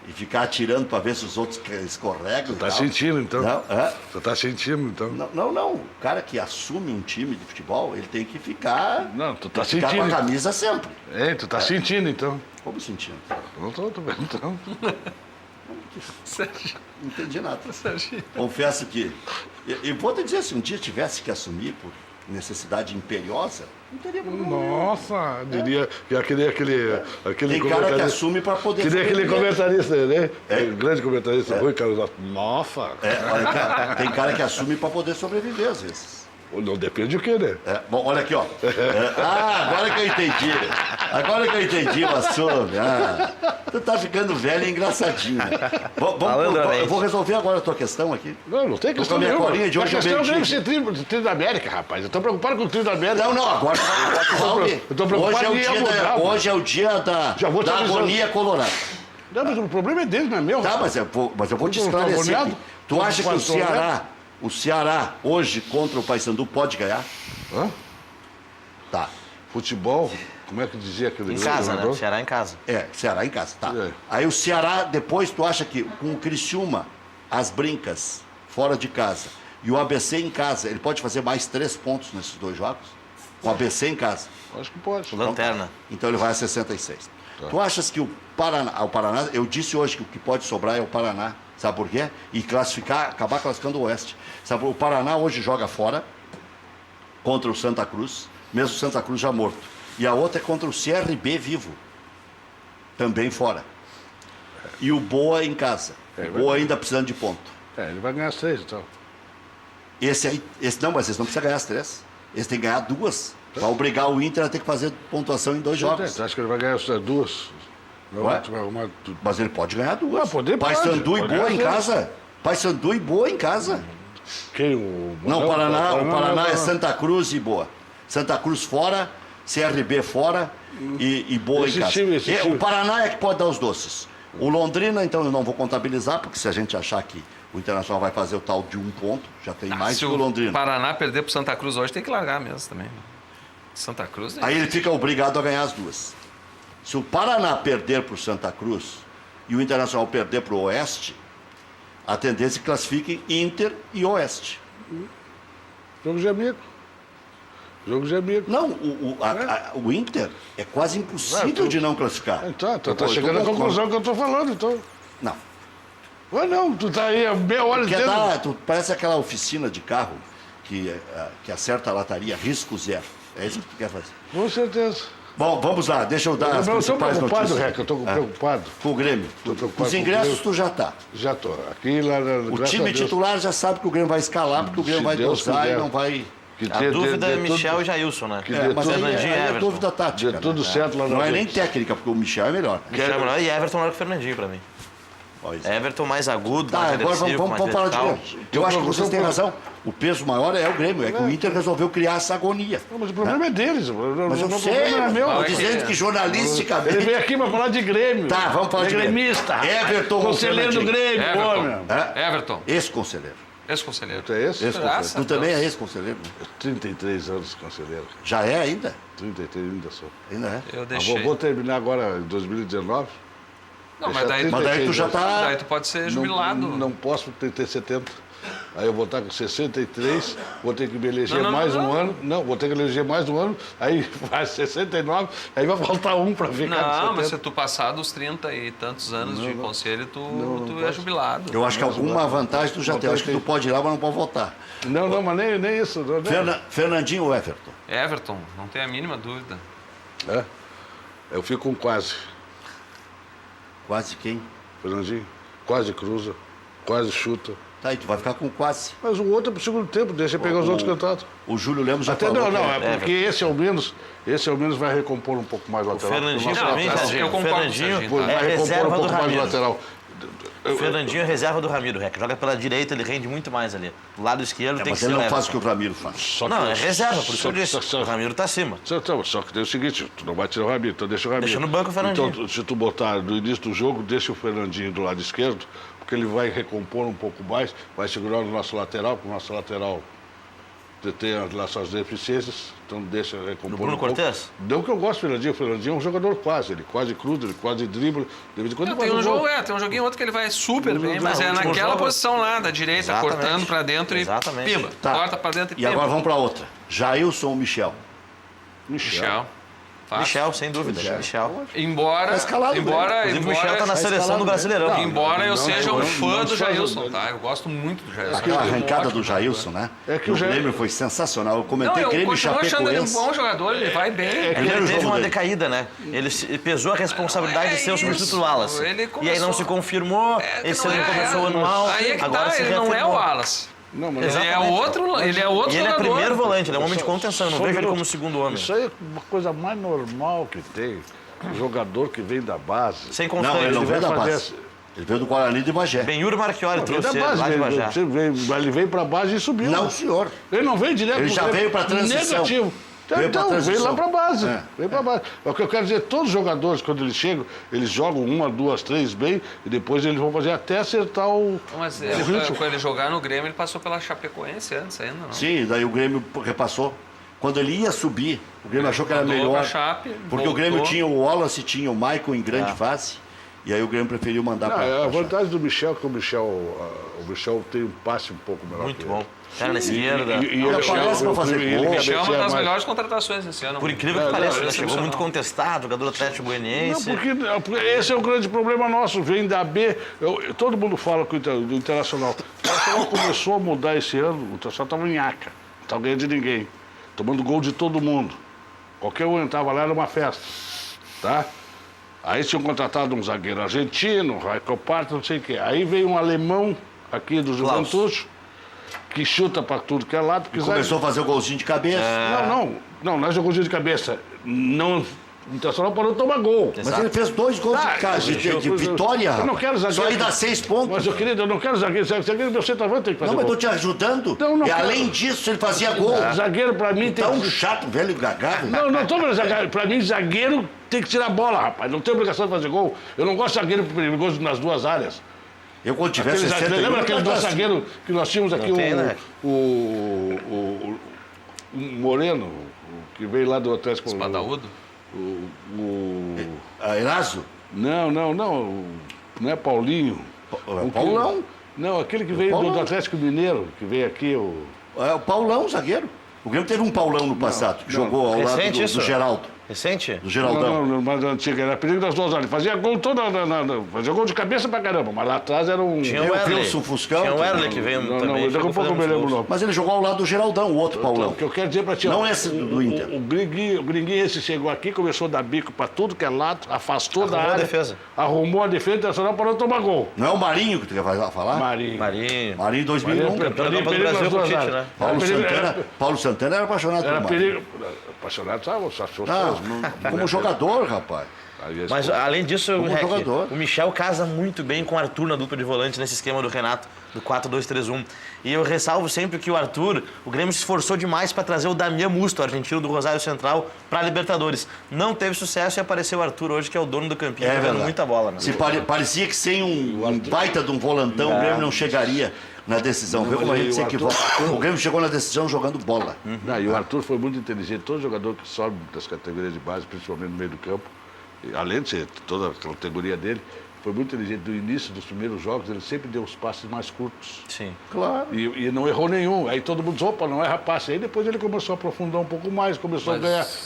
e ficar atirando pra ver se os outros escorregam. Tá e tal. sentindo, então? Não, é? Você tá sentindo, então? Não. O cara que assume um time de futebol, ele tem que ficar, Não, tu tá ficar com a sentindo. camisa sempre. É, tu tá sentindo, então? Como sentindo? Não tô vendo, então. Sérgio, Não entendi nada. Sérgio. Confesso que... E vou te dizer, se um dia tivesse que assumir por necessidade imperiosa, não teria problema. Nossa, diria que aquele Tem cara que assume para poder... Que nem aquele sobreviver. comentarista, né? É. O grande comentarista, Rui Carlos. Nossa! Olha, cara, tem cara que assume para poder sobreviver, às vezes. Não depende do que, né? Bom, olha aqui, ó. Agora que eu entendi. Agora que eu entendi o assunto. Tu tá ficando velho e engraçadinho. Eu vou resolver agora a tua questão aqui. Não tem com a questão minha nenhuma. colinha de hoje A questão eu deve menti. ser trio da América, rapaz. Eu tô preocupado com o trio da América. Não, agora Eu tô preocupado em mudar, hoje é o dia da Já vou te avisando. agonia colorada. Não, mas o problema é dele, não é meu. Tá, mas eu vou te Tu não tá esclarecer. agoniado? Aqui. Tu acha que Pastor, o Ceará hoje contra o Paysandu pode ganhar? Hã? Tá. Futebol, como é que dizia aquele Em casa, né? jogador? Ceará em casa. Ceará em casa, tá. É. Aí o Ceará, depois tu acha que com o Criciúma, as brincas, fora de casa, e o ABC em casa, ele pode fazer mais 3 pontos nesses 2 jogos? Com o ABC em casa. Acho que pode. Lanterna. Então ele vai a 66. Tá. Tu achas que o Paraná, eu disse hoje que o que pode sobrar é o Paraná, sabe por quê? E acabar classificando o Oeste. Sabe, o Paraná hoje joga fora contra o Santa Cruz, mesmo o Santa Cruz já morto. E a outra é contra o CRB vivo, também fora. E o Boa em casa. O Boa ainda precisando de ponto. Ele vai ganhar as 3, então. Não, mas eles não precisam ganhar as 3. Eles têm que ganhar 2. Vai obrigar o Inter a ter que fazer pontuação em 2 jogos. Tu acha que ele vai ganhar as 2? Ué? Tu vai arrumar tudo. Mas ele pode ganhar 2. Ah, pode. Paysandu e Pode Boa em ganhar casa. Paysandu e Boa em casa. Quem? O Não, o Paraná é não. Santa Cruz e Boa. Santa Cruz fora, CRB fora e Boa Esse em casa. time. O Paraná é que pode dar os doces. O Londrina, então, eu não vou contabilizar, porque se a gente achar que o Internacional vai fazer o tal de 1 ponto, já tem mais Se que o o Londrina. Paraná perder pro Santa Cruz hoje, tem que largar mesmo também. Santa Cruz... Aí ele fica obrigado a ganhar as 2. Se o Paraná perder para o Santa Cruz e o Internacional perder para o Oeste, a tendência é que classifiquem Inter e Oeste. Jogo de amigo. Jogo de amigo. Não, o Inter é quase impossível de não classificar. Então, tu tá Eu chegando à concordo. conclusão que eu tô falando, então. Não. Ué, não, tu tá aí a meia hora dizendo... Parece aquela oficina de carro que acerta a lataria risco zero. É isso que tu quer fazer. Com certeza. Bom, vamos lá, deixa eu dar as Eu tô principais preocupado, notícias. Reca, eu tô preocupado. Com o Grêmio. Tô preocupado Os com o ingressos Grêmio. tu já tá. Já tô. Aqui lá... O time titular já sabe que o Grêmio vai escalar, porque o Grêmio Se vai Deus dosar e quiser. não vai... A dúvida é Michel e Jailson, né? dê Mas tudo- aí Fernandinho e é Everton. dúvida tática. Dê tudo né? certo lá na Não é nem frente. técnica, porque o Michel é melhor. Michel é melhor e Everton melhor que o Fernandinho pra mim. Pois é. Everton mais agudo, Tá, mais agora agressivo, vamos mais falar de vertical. Grêmio. Eu acho que vocês têm razão. O peso maior é o Grêmio. É que o Inter resolveu criar essa agonia. Não, mas o problema é deles. Mas eu o sei, problema não é meu. tô é dizendo que- que Ele jornalisticamente... veio aqui pra falar de Grêmio. Tá, vamos falar de Grêmio. gremista. Everton Conselheiro do Fernandinho. Grêmio, homem. Everton. Ex-conselheiro. Ex-conselheiro. Tu é esse? Ex-conselheiro. Graças a Tu também Deus. é ex-conselheiro, né? 33 anos, conselheiro. Já é ainda? 33 ainda sou. Ainda é. Eu Ah, deixei. vou terminar agora em 2019. Não, mas daí, Mas daí tu já tá... daí tu pode ser jubilado. Não posso ter 70. Aí eu vou estar com 63, vou ter que me eleger Não, mais não. um ano. Não, vou ter que eleger mais um ano, aí faz 69, aí vai faltar um para ficar Não, de 70. mas se tu passar dos 30 e tantos anos de conselho, tu é posso. jubilado. Eu acho que alguma vantagem tu já tem. Eu acho que tu pode ir lá, mas não pode votar. Não, mas nem isso. Não. Fernandinho ou Everton? Everton, não tem a mínima dúvida. É? Eu fico com quase. Quase quem? Fernandinho, quase cruza, quase chuta. Tá aí, tu vai ficar com quase. Mas o outro é pro segundo tempo, deixa eu pegar os outros cantados. O Júlio Lemos já Até falou. não, que é porque esse ao menos vai recompor um pouco mais o lateral. Fernandinho Porque o Não, também, eu Serginho. concordo com o Fernandinho Serginho, tá? é vai recompor reserva um do pouco mais o Ramiro. lateral. O Fernandinho é reserva do Ramiro, Rec. Joga pela direita, ele rende muito mais ali. Do lado esquerdo tem que Mas ser ele o não faz o que Everton. o Ramiro faz. Só Não, que- é reserva, por isso só eu que- disse. O Ramiro tá acima. Só que tem o seguinte, tu não vai tirar o Ramiro, então deixa o Ramiro. Deixa no banco o Fernandinho. Então, se tu botar no início do jogo, deixa o Fernandinho do lado esquerdo, porque ele vai recompor um pouco mais, vai segurar o nosso lateral, porque o nosso lateral tem as suas deficiências, então deixa recompor Do Bruno um pouco. Cortez? Não que eu gosto do Fernandinho, o Fernandinho é um jogador quase, ele quase cruza, ele quase dribla, de vez em quando Não, ele tem faz um gol. jogo, tem um joguinho outro que ele vai super bem, mas no é último naquela jogo- posição lá, da direita, Exatamente. cortando pra dentro Exatamente. e pimba. Tá. Corta pra dentro e E pimba. agora vamos para outra. Jailson ou Michel? Michel. Fácil. Michel, sem dúvida. Michel. Embora, Tá escalado Inclusive, o Michel tá na seleção escalado do Brasileirão. Não, Embora eu seja um não, fã não do faz- Jailson, tá? Eu gosto muito do Jailson. Aquela Acho ele um arrancada ótimo do Jailson, né? É que no o Jair- Grêmio foi sensacional. Eu Não, comentei eu Grêmio e continuo achando ele um Chapecoense. bom jogador, ele vai bem. É que Primeiro ele teve jogo uma dele. decaída, né? Ele pesou a responsabilidade de ser o É substituto do isso. Wallace. Ele E aí começou- não se confirmou, que esse não ano é, começou o ano mal, Aí é que agora tá, se ele não é o reafirmou. Wallace. Não, mas Ele é Exatamente. outro, ele é outro E ele é jogador. primeiro volante, ele é um homem de contenção, eu não Só vejo ele minuto. como segundo homem. Isso aí é uma coisa mais normal que tem. Um jogador que vem da base. Sem Não, ele constante. não veio da vai fazer base. Ele veio do Guarani de Bagé. Benhur Marchiori Vem trouxe da ele base, lá de Bajá. ele veio para base e subiu. Não, senhor. Ele não veio direto Ele pro já Grêmio. veio pra transição. Negativo. Veio pra Então, veio transição. lá para base. É. Veio para base. É o que eu quero dizer, todos os jogadores, quando eles chegam, eles jogam uma, duas, três bem, e depois eles vão fazer até acertar o. Mas o ele, ritmo. quando ele jogar no Grêmio, ele passou pela Chapecoense antes ainda, não? Sim, daí o Grêmio repassou. Quando ele ia subir, o Grêmio achou que era Mandou melhor. pra Chape, Porque o voltou. Grêmio tinha o Wallace, tinha o Maicon em grande fase. E aí o Grêmio preferiu mandar Não, para a vantagem do Michel é que o Michel tem um passe um pouco melhor. Muito que bom. ele. Cara na esquerda. Ele aparece pra fazer gol. O Michel é uma das mais. melhores contratações esse ano. Por incrível que pareça, ele chegou excepcional. muito contestado, jogador do Atlético Não, Goianiense. porque esse é o grande problema nosso, vem da B. Todo mundo fala do Internacional. O Internacional começou a mudar esse ano, o Internacional estava em aca, não estava ganhando de ninguém, tomando gol de todo mundo. Qualquer um entrava lá, era uma festa, tá? Aí tinham contratado um zagueiro argentino, Raiko Parto, não sei o quê. Aí veio um alemão aqui do Klaus. Juventude, que chuta para tudo que é lado. porque Começou a fazer o golzinho de cabeça. Não, nós jogamos de cabeça. Não, o Internacional parou de tomar gol. Mas ele fez 2 gols de casa, de vitória, Eu não rapaz. quero zagueiro. Só ele dá 6 pontos. Mas, querido, eu não quero zagueiro. Zagueiro, meu centroavante tem que fazer Não, mas eu gol. tô te ajudando. Não, não e quero. além disso, ele fazia gol. Zagueiro, pra mim, tem Tão que... chato, velho gagarro. Não tô falando zagueiro. Pra mim, zagueiro tem que tirar a bola, rapaz. Não tem obrigação de fazer gol. Eu não gosto de zagueiro perigoso nas duas áreas. Eu quando tiver Aquele 60 zagueiro, lembra aquele dois zagueiros que nós tínhamos aqui, Não tem, né? o Moreno, que veio lá do Atlético... Espadaúdo? Eraso? Não, não é Paulinho. O Paulão. Não, aquele que veio Paulão. do Atlético Mineiro, que veio aqui, É o Paulão, zagueiro. O Grêmio teve um Paulão no passado, que jogou ao lado Recente do isso? Geraldo. Recente? Do Geraldão. Não, mas antiga, era perigo das duas áreas. Fazia gol fazia gol de cabeça pra caramba, mas lá atrás era um... Tinha Eu o vi Erle. o Sufuscão, Tinha o que- Erle que veio Não, também. daqui a chegou pouco eu me fazendo lembro o uns nome. Mas ele jogou ao lado do Geraldão, o outro Paulão. O que eu quero dizer pra ti... Não ó, esse do Inter. O Gringuinho esse chegou aqui, começou a dar bico pra tudo que é lado, afastou da Arrumou a área. defesa. Arrumou a defesa, o Internacional parou de tomar gol. Não é o Marinho que tu quer falar? Marinho. Marinho. Marinho 2001. Marinho, Campeão da Copa do perigo Brasil nas com o duas Tite, áreas. né? Paulo Santana era apaixonado Era por Marinho. perigo... Apaixonado, sabe? Só achou Não, como jogador, rapaz. Mas além disso, Como Rec, jogador. o Michel casa muito bem com o Arthur na dupla de volante nesse esquema do Renato, do 4-2-3-1. E eu ressalvo sempre que o Arthur, o Grêmio se esforçou demais para trazer o Damian Musto, argentino do Rosário Central, para a Libertadores. Não teve sucesso e apareceu o Arthur hoje, que é o dono do campinho, jogando verdade. muita bola. Né? Parecia que sem um baita de um volantão, o Grêmio não chegaria na decisão. Vê como a gente se equivoca. O Grêmio chegou na decisão jogando bola. Não, e o Arthur foi muito inteligente. Todo jogador que sobe das categorias de base, principalmente no meio do campo, além de ser toda a categoria dele, foi muito inteligente. No início dos primeiros jogos, ele sempre deu os passes mais curtos. Sim. Claro. E não errou nenhum. Aí todo mundo disse, opa, não erra passe. Aí depois ele começou a aprofundar um pouco mais, começou a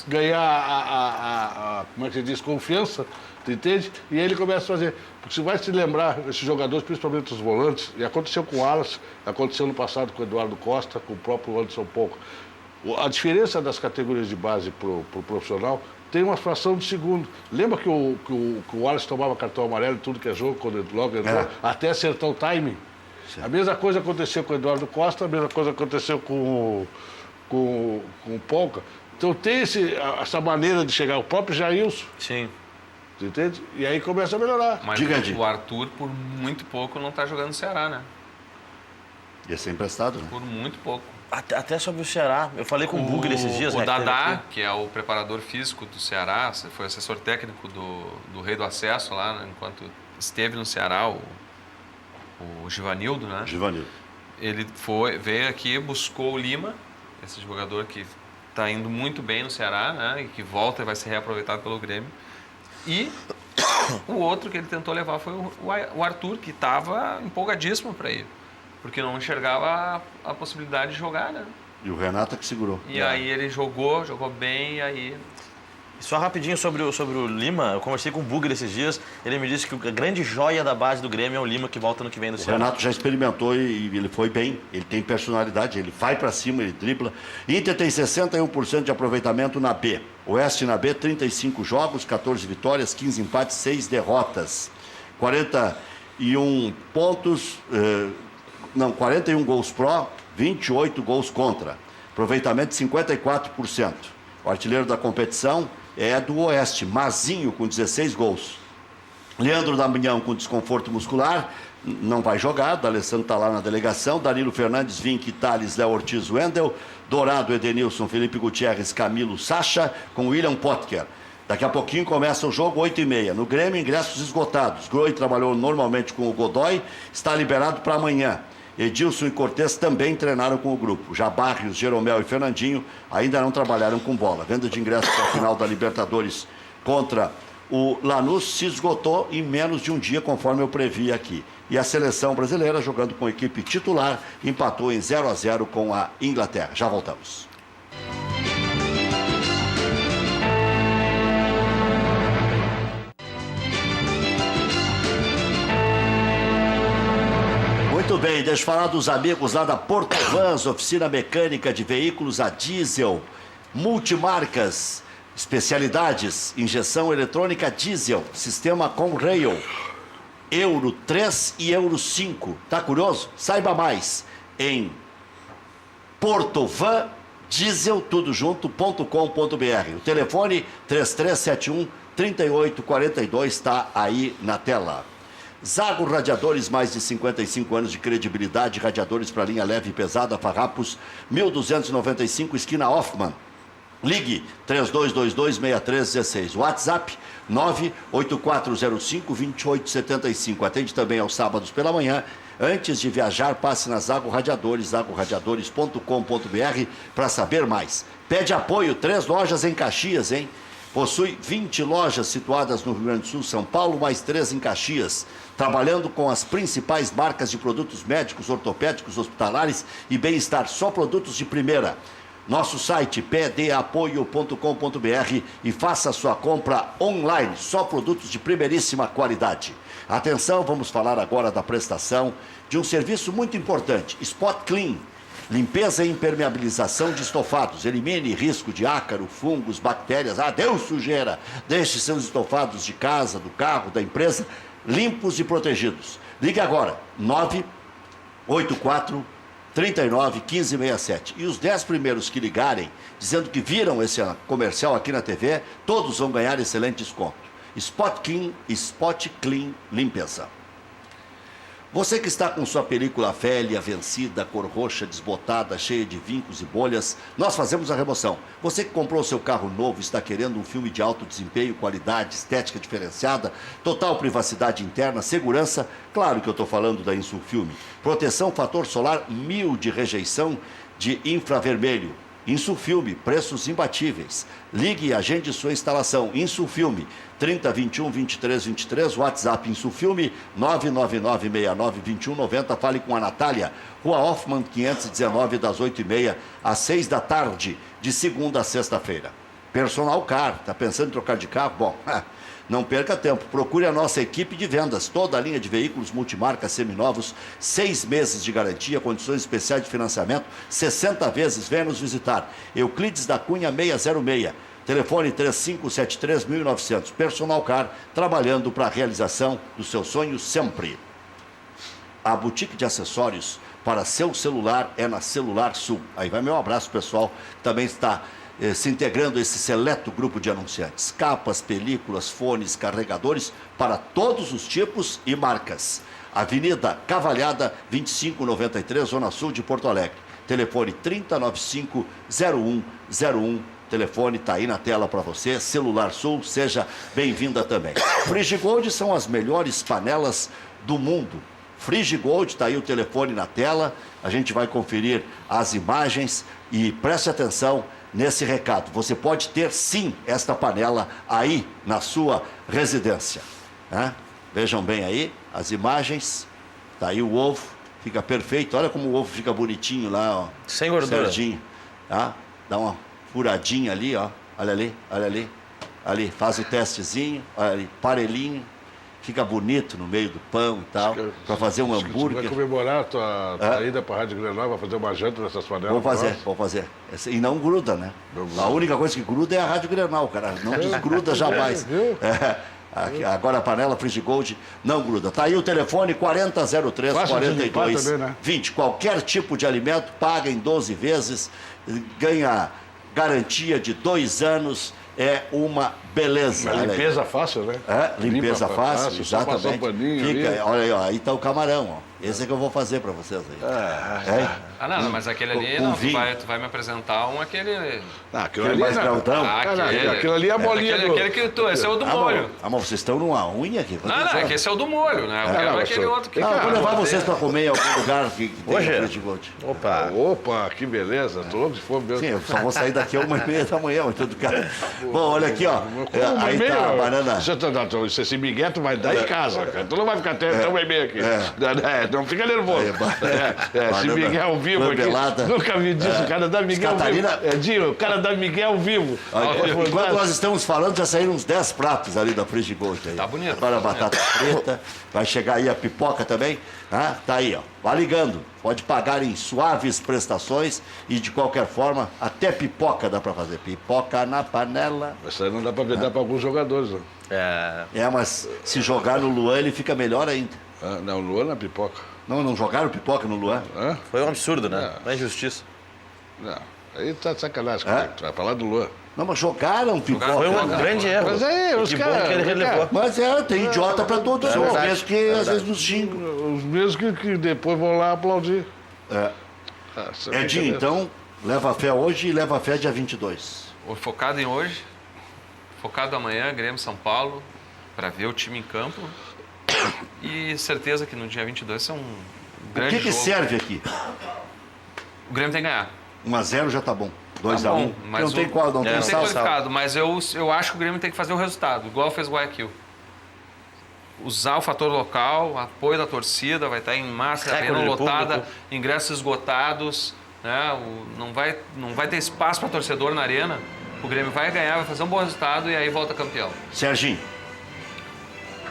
ganhar como é que se diz, confiança, tu entende? E aí ele começa a fazer. Porque você vai se lembrar, esses jogadores, principalmente os volantes, e aconteceu com o Wallace, aconteceu no passado com o Eduardo Costa, com o próprio Anderson Pouco. A diferença das categorias de base para o profissional tem uma fração de segundo. Lembra que o Wallace tomava cartão amarelo em tudo que é jogo, quando ele logo entrou, até acertar o timing? Sim. A mesma coisa aconteceu com o Eduardo Costa, a mesma coisa aconteceu com o Pouca. Então tem essa maneira de chegar, o próprio Jailson. Sim. Entende? E aí começa a melhorar. Mas o Arthur, por muito pouco, não está jogando no Ceará, né? Ia ser emprestado, né? Por muito pouco. Até sobre o Ceará. Eu falei com o Bugler esses dias. O Dadá, que é o preparador físico do Ceará, foi assessor técnico do Rei do Acesso lá, né, enquanto esteve no Ceará, o Givanildo, né? Givanildo. Ele veio aqui, buscou o Lima, esse jogador que está indo muito bem no Ceará, né? E que volta e vai ser reaproveitado pelo Grêmio. E o outro que ele tentou levar foi o Arthur, que estava empolgadíssimo para ir. Porque não enxergava a possibilidade de jogar, né? E o Renato que segurou. E aí ele jogou bem, e aí... Só rapidinho sobre o Lima, eu conversei com o Bugler esses dias, ele me disse que a grande joia da base do Grêmio é o Lima, que volta no que vem do Ceará. O Renato já experimentou e ele foi bem, ele tem personalidade, ele vai para cima, ele dribla. Inter tem 61% de aproveitamento na B. Oeste na B, 35 jogos, 14 vitórias, 15 empates, 6 derrotas. 41 pontos... 41 gols pró, 28 gols contra. Aproveitamento de 54%. O artilheiro da competição é do Oeste, Mazinho, com 16 gols. Leandro Damião, com desconforto muscular, não vai jogar. D'Alessandro está lá na delegação. Danilo Fernandes, Vinck, Thales, Léo Ortiz, Wendel. Dourado, Edenilson, Felipe Gutierrez, Camilo, Sacha, com William Potker. Daqui a pouquinho começa o jogo, 8h30. No Grêmio, ingressos esgotados. Groi trabalhou normalmente com o Godoy, está liberado para amanhã. Edilson e Cortez também treinaram com o grupo. Já Barrios, Jeromel e Fernandinho ainda não trabalharam com bola. Venda de ingressos para a final da Libertadores contra o Lanús se esgotou em menos de um dia, conforme eu previ aqui. E a seleção brasileira, jogando com a equipe titular, empatou em 0-0 com a Inglaterra. Já voltamos. Muito bem, deixa eu falar dos amigos lá da Porto Vans, oficina mecânica de veículos a diesel, multimarcas, especialidades, injeção eletrônica diesel, sistema Conrail, Euro 3 e Euro 5. Tá curioso? Saiba mais em Portovan Diesel, tudo junto.com.br. O telefone 3371-3842 está aí na tela. Zago Radiadores, mais de 55 anos de credibilidade, radiadores para linha leve e pesada, Farrapos, 1295, esquina Hoffman. Ligue 3222-6316. WhatsApp 98405-2875. Atende também aos sábados pela manhã. Antes de viajar, passe na Zago Radiadores, zagoradiadores.com.br para saber mais. Pede apoio, 3 lojas em Caxias, hein? Possui 20 lojas situadas no Rio Grande do Sul, São Paulo, mais 3 em Caxias. Trabalhando com as principais marcas de produtos médicos, ortopédicos, hospitalares e bem-estar. Só produtos de primeira. Nosso site pdapoio.com.br e faça sua compra online. Só produtos de primeiríssima qualidade. Atenção, vamos falar agora da prestação de um serviço muito importante. Spot Clean. Limpeza e impermeabilização de estofados. Elimine risco de ácaro, fungos, bactérias. Adeus, sujeira. Deixe seus estofados de casa, do carro, da empresa, limpos e protegidos. Ligue agora, 984 39 1567. E os 10 primeiros que ligarem, dizendo que viram esse comercial aqui na TV, todos vão ganhar excelente desconto. Spot Clean Limpeza. Você que está com sua película velha, vencida, cor roxa, desbotada, cheia de vincos e bolhas, nós fazemos a remoção. Você que comprou seu carro novo, está querendo um filme de alto desempenho, qualidade, estética diferenciada, total privacidade interna, segurança, claro que eu estou falando da Insulfilme. Proteção, fator solar 1000 de rejeição de infravermelho. Insulfilme, preços imbatíveis. Ligue e agende sua instalação. Insulfilme, 30 21 23 23, WhatsApp Insulfilme, 999692190. Fale com a Natália, Rua Hoffman 519, das 8h30 às 6 da tarde, de segunda a sexta-feira. Personal Car, está pensando em trocar de carro? Bom, não perca tempo, procure a nossa equipe de vendas, toda a linha de veículos multimarcas seminovos, 6 meses de garantia, condições especiais de financiamento, 60 vezes, venha nos visitar. Euclides da Cunha 606, telefone 3573-1900. Personal Car, trabalhando para a realização dos seus sonhos sempre. A boutique de acessórios para seu celular é na Celular Sul. Aí vai meu abraço, pessoal, que também está se integrando a esse seleto grupo de anunciantes. Capas, películas, fones, carregadores para todos os tipos e marcas. Avenida Cavalhada, 2593, Zona Sul de Porto Alegre. Telefone 3095-0101. Telefone está aí na tela para você. Celular Sul, seja bem-vinda também. Frigigold são as melhores panelas do mundo. Frigigold, está aí o telefone na tela. A gente vai conferir as imagens e preste atenção nesse recado. Você pode ter, sim, esta panela aí na sua residência. Né? Vejam bem aí as imagens. Está aí o ovo, fica perfeito. Olha como o ovo fica bonitinho lá, ó. Sem gordura. Certinho. Tá? Dá uma furadinha ali, ó. Olha ali, olha ali. Ali, faz o testezinho, olha ali, parelinho. Fica bonito no meio do pão e tal, para fazer um hambúrguer. Vai comemorar a tua ida para a Rádio Grenal, vai fazer uma janta nessas panelas? Vou fazer. E não gruda, né? A única coisa que gruda é a Rádio Grenal, cara. Não desgruda jamais. Agora a panela Frigigold não gruda. Tá aí o telefone 4003 42 20. Qualquer tipo de alimento, paga em 12 vezes, ganha garantia de 2 anos. É uma beleza. Limpeza fácil, né? Limpeza fácil, exatamente. Só passar um paninho Fica, olha aí, ó, aí tá o camarão, ó. Esse é que eu vou fazer para vocês aí. Não, mas aquele ali, não, tu vai me apresentar aquele... Aquilo ali mais grandão. Aquilo ali é a bolinha Aquele que tu, esse é o do molho. Mas vocês estão numa unha aqui. Não, é que esse é o do molho, né? Eu quero aquele outro que... Eu vou levar vocês para comer em algum lugar que tem Hoje? Frigigold. Opa, que beleza. Todos de fome mesmo. Sim, eu só vou sair daqui a 1h30 da manhã, mas tudo cara. Bom, olha aqui, ó. Aí tá a banana. Se Miguel, tu vai dar em casa, cara. Tu não vai ficar até 1h30 aqui. Não fica nervoso. Se Miguel ao vivo aqui. Nunca vi disso, o cara da Miguel ao vivo. O cara da Miguel ao vivo. Enquanto nós estamos falando, já saíram uns 10 pratos ali da Frigigold. Tá bonito. Agora a batata preta, vai chegar aí a pipoca também. Tá aí, ó. Vai ligando. Pode pagar em suaves prestações e, de qualquer forma, até pipoca dá para fazer. Pipoca na panela. Isso aí não dá para vender para alguns jogadores, não. Mas se jogar no Luan, ele fica melhor ainda. Não, Luan não é pipoca. Não jogaram pipoca no Luan? Foi um absurdo, né? Uma injustiça. Não, aí tá de sacanagem. Tu vai falar do Luan. Não, mas jogaram pipoca. Foi um grande erro. Mas aí, os caras... que ele relevou. Mas tem idiota pra todos os mesmos que às vezes nos xingam. Os mesmos que depois vão lá aplaudir. Edinho, então, leva fé hoje e leva fé dia 22. Focado em hoje, focado amanhã, Grêmio São Paulo, para ver o time em campo. E certeza que no dia 22 é um grande jogo. O que serve aqui? O Grêmio tem que ganhar. 1-0 já tá bom. 2-1. Mas não tem qual, não tem não tem sal. qualificado, mas eu acho que o Grêmio tem que fazer o resultado, igual fez o Guayaquil. Usar o fator local, apoio da torcida, vai estar em massa, arena lotada, ingressos esgotados, né? Não vai ter espaço para torcedor na arena. O Grêmio vai ganhar, vai fazer um bom resultado e aí volta campeão. Serginho.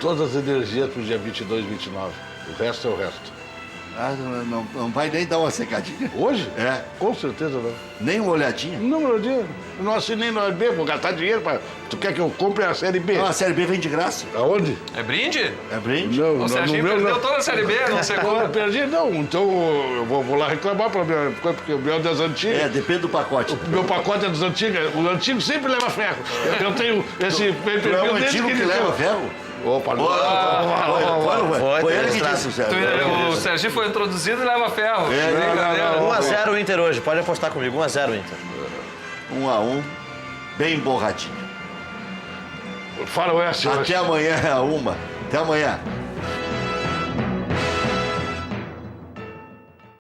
Todas as energias para o dia 22 e 29. O resto é o resto. Não vai nem dar uma secadinha. Hoje? É. Com certeza não. Nem uma olhadinha? Não, meu dia. Não assinei no B, vou gastar dinheiro para... Tu quer que eu compre a Série B? Não, a Série B vem de graça. Aonde? É brinde? É brinde? Não, O Serginho perdeu toda a Série B, não sei como. Eu perdi, não. Então eu vou lá reclamar para minha... Porque o meu é das antigas. Depende do pacote. O meu pacote é dos antigos. O antigo sempre leva ferro. Eu tenho esse... Tu é o antigo que leva ferro? Opa, não. Foi ele que disse, O Serginho foi introduzido e leva ferro. 1-0 o Inter hoje, pode apostar comigo, 1-0 o Inter. 1-1, bem borradinho. Faroeste. Até amanhã, 1. Até amanhã.